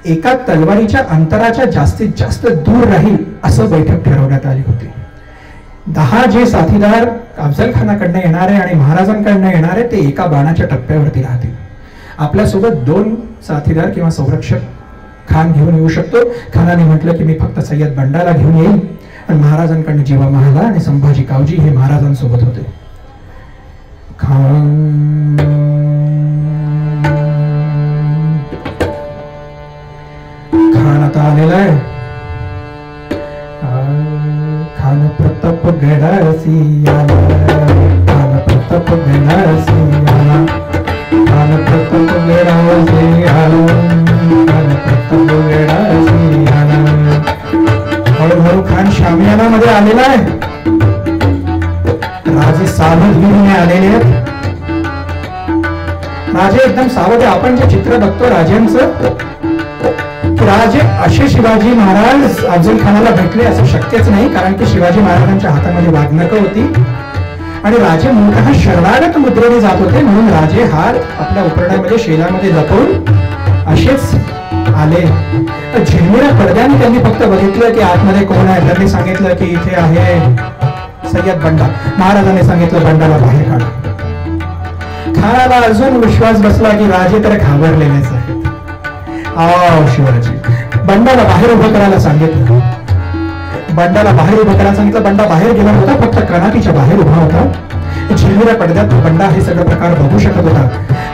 एका तलवारीच्या अंतराच्या जास्तीत जास्त दूर राहील असं बैठक ठरवण्यात आली होती. 10 जे साथीदार अफजल खानाकडनं येणारे आणि महाराजांकडनं येणारे ते एका बाणाच्या टप्प्यावरती राहतील. आपल्यासोबत 2 साथीदार किंवा संरक्षक खान घेऊन येऊ शकतो. खानाने म्हटलं की मी फक्त सय्यद बंडाला घेऊन येईल. आणि महाराजांकडनं जीवा महाला आणि संभाजी कावजी हे महाराजांसोबत होते. खान आता आलेला आहे. खान प्रताप गडासी आला, खान प्रताप गडासी आला, खान प्रताप गडासी आला, खान प्रताप गडासी आला. हळूहळू खान शामियाना मध्ये आलेला आहे. राजे सावधगिरीने आलेले आहेत. राजे एकदम सावध आहे. आपण जे चित्र बघतो राजांचं, राजे असे शिवाजी महाराज अफजल खानाला भेटले असं शक्यच नाही, कारण की शिवाजी महाराजांच्या हातामध्ये वाघनखं होती आणि राजे मूलतः शरणागत मुद्रेने जात होते. म्हणून राजे हात आपल्या उपरण्यामध्ये शेलामध्ये जपून असेच आले. झिलमिल्या पडद्याने त्यांनी फक्त बघितलं की आतमध्ये कोण आहे. त्यांनी सांगितलं की इथे आहे सय्यद बंडा. महाराजांनी सांगितलं बंडाला बाहेर काढा. खानाला अजून विश्वास बसला की राजे तर घाबरलेलेच आहेत. शिवाजी बंडाला बाहेर उभं करायला सांगितलं. बंडाला बाहेर उभं करायला सांगितलं. बंडा बाहेर गेला होता, फक्त कनाटीच्या बाहेर उभा होता. झिलमिल्या पडद्यात बंडा हे सगळं प्रकार बघू शकत होता.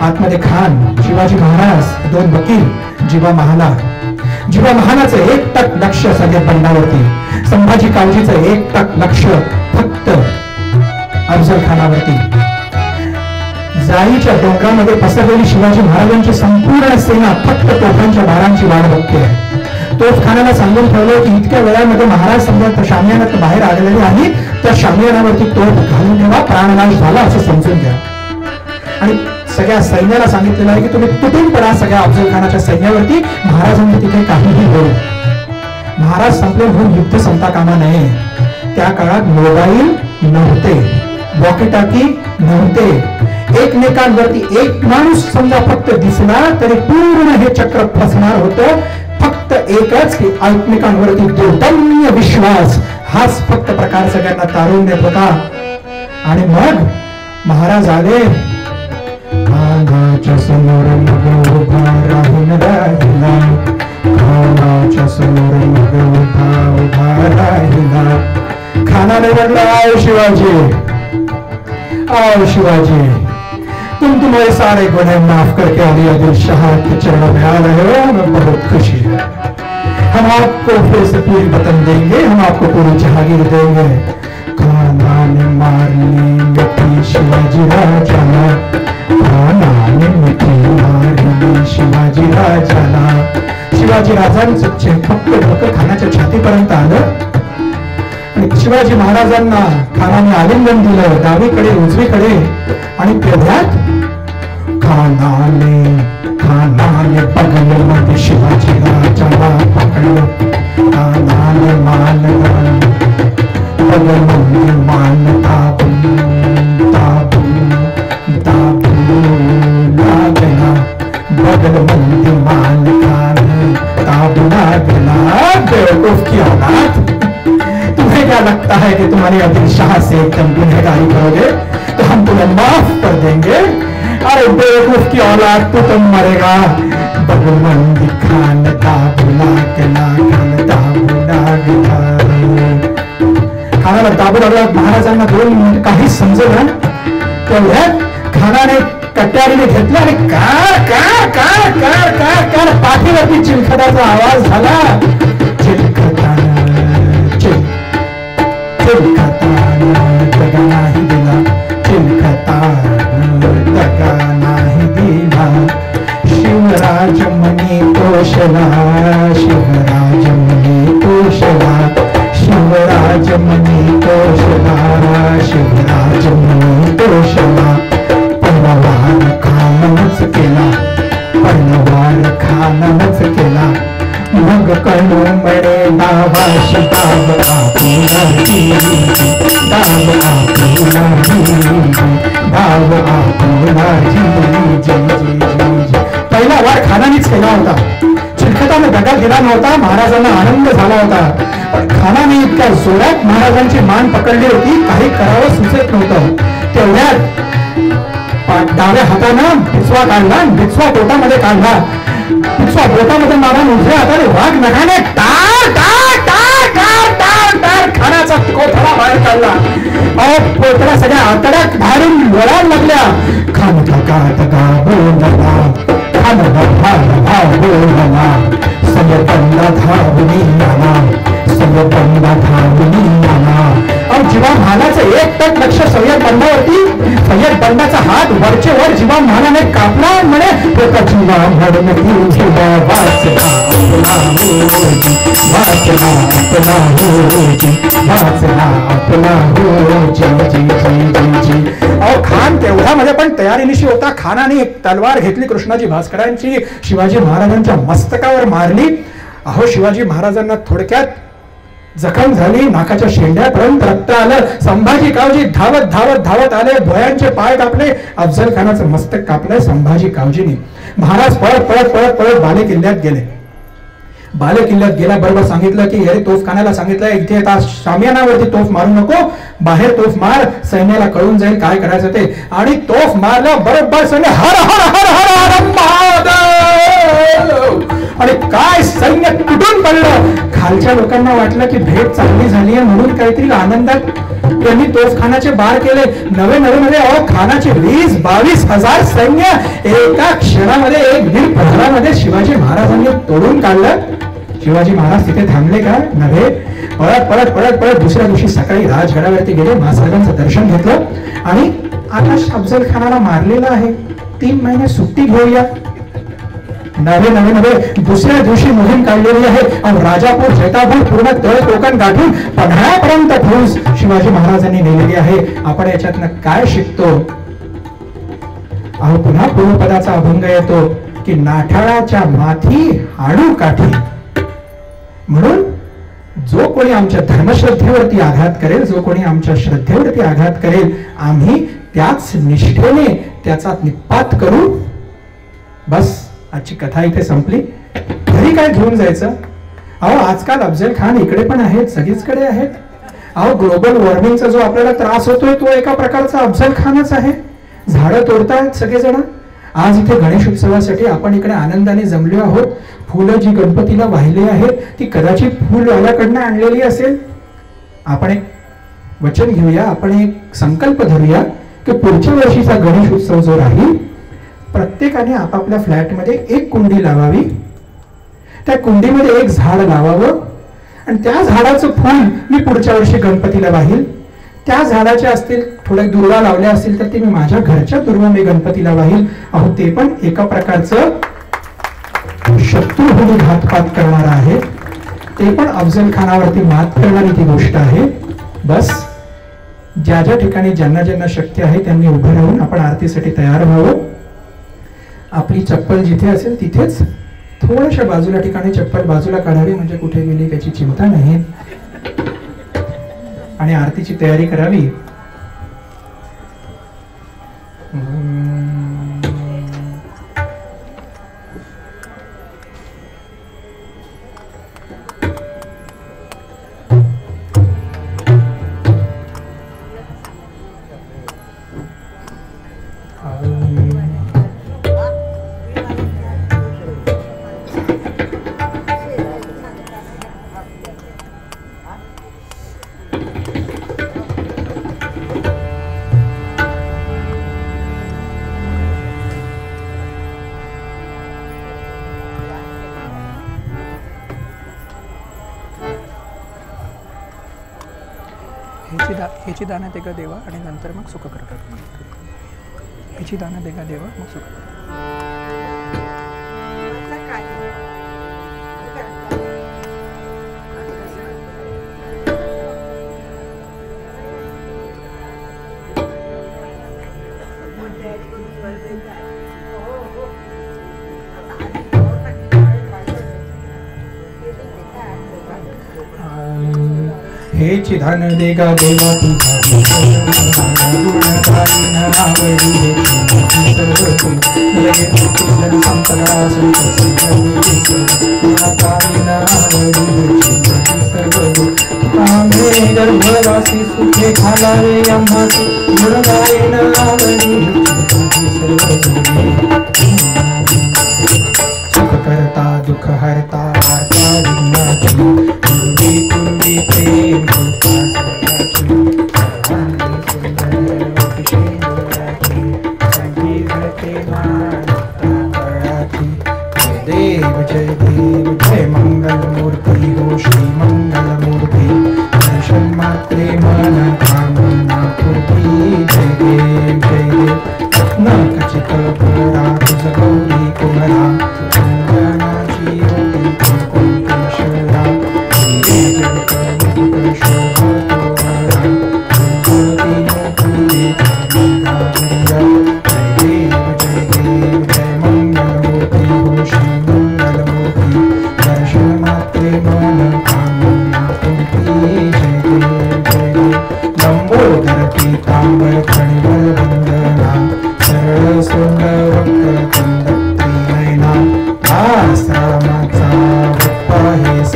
आतमध्ये खान, शिवाजी महाराज, 2 वकील, जिवा महाला. जिवा महालाचं 1 लक्ष सगळ्या बंडावरती. संभाजी कावजीचं 1 लक्ष फक्त अफजल खानावरती. जाईच्या डोंगरामध्ये पसरलेली शिवाजी महाराजांची संपूर्ण सेना फक्त तोफांच्या भारांची वाट बघते. तोफखान्याला सांगून ठेवलं की इतक्या वेळामध्ये महाराज समजा शामियानात बाहेर आलेले आणि त्या शामियानावरती तोफ घालून ठेवा, प्राणनाश झाला असं समजून घ्या. आणि सगळ्या सैन्याला सांगितलेलं आहे की तुम्ही तुटून पडा सगळ्या अफजल खानाच्या सैन्यावरती. महाराजांनी तिथे काहीही होऊ, महाराज संपले म्हणून युद्ध संपता कामा नये. त्या काळात मोबाईल नव्हते, वॉकी टाकी नव्हते. एकमेकांवरती एक माणूस समजा फक्त दिसला तरी पूर्ण हे चक्र फसणार होतं. फक्त एकच की एकमेकांवरती दुर्दम्य विश्वास, हाच फक्त प्रकार सगळ्यांना तारून देत होता. आणि मग महाराज आले. खानाच्या समोर मग उभा राहून राहिला. खानाच्या समोर मग उभा राहिला. खानाने म्हटलं, आओ शिवाजी, आओ शिवाजी, तुम तुम्हारे सारे गुनाह माफ करके अली आदिल शाह के चरणों में आ रहे हो, हमें बहुत खुशी है. हम आपको फिर से पूरी वतन देंगे, हम आपको पूरी जहागीर देंगे. खाना ने मारने मिठी शिवाजी राजाला. खाना ने मिठी मारली शिवाजी राजाला. शिवाजी राजांचं फक्त डोकं खानाच्या छातीपर्यंत आलं. शिवाजी महाराजांना खानाने आलिंगन दिलं, डावीकडे उजवीकडे. आणि तेवढ्यात खानाने बगलमध्ये शिवाजी राजाला पकडलं. खानाने बगलमध्ये मान दाबून लागला. बगलमध्ये मान खान दाबू लागला. बेवकूफ की औलाद, तुम्हें क्या लगता है कि तुम्हारी आदिल शाह से तुम गुनहगारी करोगे तो हम तुम्हें माफ कर देंगे? अरे बेवकूफ की औलाद, तू तुम मरेगा. बगलमंदी खान दाबू लागला. खानाला दाबू लागला. महाराजांना 2 मिनिट काही समजलं. तेवढ्यात खानाने कट्यारीने घेतलं आणि car car car car car car पाठीवरती चिलखताचा आवाज झाला. दगा नाही दिला. दगा नाही दिला. शिवराज मनी पोषला. शिवराज मनी पोषला. शिवराज मनी पोषला. शिवराज मनी पोषला. पन्नवार खानच केला. पन्नवार खानच केला. मग कणू मळे नावाशी दाब आपुला दिली. दाब आपुला दिली. दाब आपुला दिली. पहिला वार खानानेच केला होता. चिलखताने दगा दिला नव्हता. महाराजांना आनंद झाला होता. पण खानाने इतक्या जोरात महाराजांची मान पकडली होती, काही करावं सुचत नव्हतं. तेवढ्यात डाव्या हातानं बिचवा काढला. बिचवा पोटामध्ये काढला. बिचवा पोटामध्ये मारा. उजव्या हाताने वाघ नखाने टार टार टार टार टार टार खानाचा कोथळा बाहेर काढला. कोथळा सगळ्या आतड्यात बाहेरून वळायला लागल्या. खान तगा बोलला. खान भाव बोलला. सय्यदला धावली आला. सय्यदला धावली आला. जिवा महालाचं 1 लक्ष सय्यद बंडावरती. सय्यद बंडाचा हात वरचे वर जिवा महालाने कापला. म्हणे जिवा म्हणून वाचला आपला होजी. वाचला आपला होजी. वाचला आपला होजी. खान तेवढ्यामध्ये पण तयारीनिशी होता. खानाने एक तलवार घेतली कृष्णाजी भास्करांची. शिवाजी महाराजांच्या मस्तकावर मारली. शिवाजी महाराजांना थोडक्यात जखम झाली. नाकाच्या शेंड्यापर्यंत रक्त आलं. संभाजी कावजी धावत धावत धावत आले. भयांचे पाय कापले. अफजल खानाचं मस्तक कापलंय संभाजी कावजीने. महाराज पळत पळत पळत पळत बाले किल्ल्यात गेले. बालेकिल्ल्यात गेला बरोबर सांगितलं की अरे तोफखान्याला सांगितलं इथे आता शामियानावरती तोफ मारू नको, बाहेर तोफ मार, सैन्याला कळून जाईल काय करायचं ते. आणि तोफ मारलं बरोबर सैन्य हर हर हर हर हर महादेव, आणि काय सैन्य तुटून पडलं. खालच्या लोकांना वाटलं की भेट चांगली झाली आहे म्हणून काहीतरी आनंदात त्यांनी तोफखानाचे बार केले. नवे नवे नवे खानाचे 20-22 हजार सैन्य एका क्षणामध्ये 1-1.5 प्रहरामध्ये शिवाजी महाराजांनी तोडून काढलं. शिवाजी महाराज तिथे थांबले का नव्हे, पळत पळत पळत पळत दुसऱ्या दिवशी सकाळी राजगडावरती गेले, महासाहेबांचं दर्शन घेतलं. आणि आता अफजल खानाला मारलेला आहे, 3 महिने सुट्टी घेऊया. नवे नवे नवे दुसऱ्या दिवशी मोहीम काढलेली आहे. राजापूर जैतापूर पूर्ण तळ टोकन गाठून पन्हाळ्यापर्यंत फौज शिवाजी महाराजांनी नेलेली आहे. आपण याच्यातनं काय शिकतो? अहो पुन्हा पूर्वपदाचा अभंग येतो की नाठाळाच्या माथी हाडू काठी. म्हणून जो कोणी आमच्या धर्मश्रद्धेवरती आघात करेल, जो कोणी आमच्या श्रद्धेवरती आघात करेल, आम्ही त्याच निष्ठेने त्याचा निपात करू. बस आजची कथा इथे संपली. घरी काय घेऊन जायचं? अहो आजकाल अफजल खान इकडे पण आहेत, सगळीचकडे आहेत. अहो ग्लोबल वॉर्मिंगचा जो आपल्याला त्रास होतोय तो एका प्रकारचा अफजल खानच आहे. झाडं तोडतायत सगळेजण. आज इथे गणेश उत्सवासाठी आपण इकडे आनंदाने जमलो आहोत. फुलं जी गणपतीला वाहिली आहेत ती कदाचित फुलवाल्याकडनं आणलेली असेल. आपण एक वचन घेऊया, आपण एक संकल्प धरूया की पुढच्या वर्षीचा गणेश उत्सव जो राहील प्रत्येकाने आपापल्या फ्लॅटमध्ये एक कुंडी लावावी, त्या कुंडीमध्ये एक झाड लावावं आणि त्या झाडाचं फूल मी पुढच्या वर्षी गणपतीला वाहील. त्या झाडाच्या असतील थोड्या दुर्वा लावल्या असतील तर ते मी माझ्या घरच्या दुर्वा मी गणपतीला वाहील. अहो ते पण एका प्रकारचं शत्रूभूमी घातपात करणार आहे, ते पण अफजल खानावरती मात करणारी ती गोष्ट आहे. बस ज्या ज्या ठिकाणी ज्यांना ज्यांना शक्य आहे त्यांनी उभं राहून आपण आरतीसाठी तयार व्हावं. आपली चप्पल जिथे असेल तिथेच थोड्याशा बाजूला ठिकाणी चप्पल बाजूला काढावी, म्हणजे कुठे गेली त्याची चिंता नाही, आणि आरतीची तयारी करावी. ह्याची दाना देगा देवा आणि नंतर मग सुख करतात. ह्याची दाना देगा देवा मग सुख. हे चिधान देगा देवा तुझा गुणकारी नावडी लगे तुझं संतरा गुणकारी नावडी आम्ही गर्भवासी सुखे खालावे आम्हासी गुणकारी नावडी सुख करता दुःख हरता वार्ता विघ्नाची पूर्वी पूर्वी प्रेम देव जय मंगल मूर्ति हो श्री मंगल मूर्ति दर्शन मात्रे मन कामना पूर्ति जय देव रत्न खचित गोरा तुझ गौरी कुमरा चंदनाची होती कुंकुमेश्वरा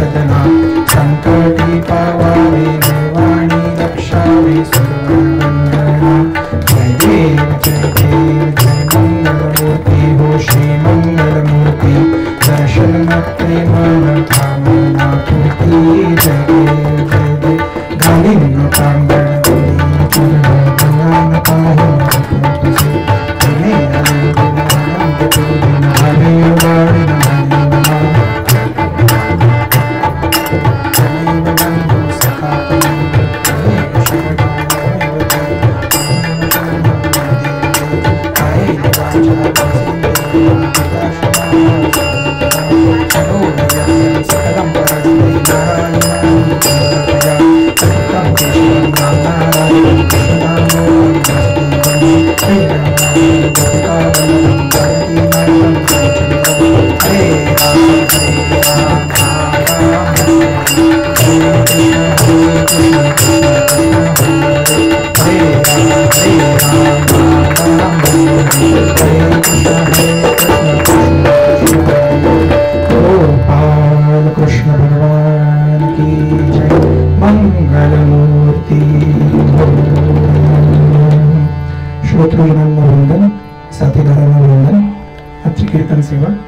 वदना संकटी पावावे निर्वाणी रक्षावे सर्वमंगला जय देव जय मंगलमूर्ती हो श्री मंगलमूर्ती दर्शन मात्रे मन कामना पूर्ती जय देव गालिन कांगण भगवान पाहि तुझे तुझे आनंद तुझे हरे वाण कृष्ण भगवान की जय मंगलमूर्ति श्रोतृजनांना वंदन साथीदारांना वंदन आजची कीर्तन सेवा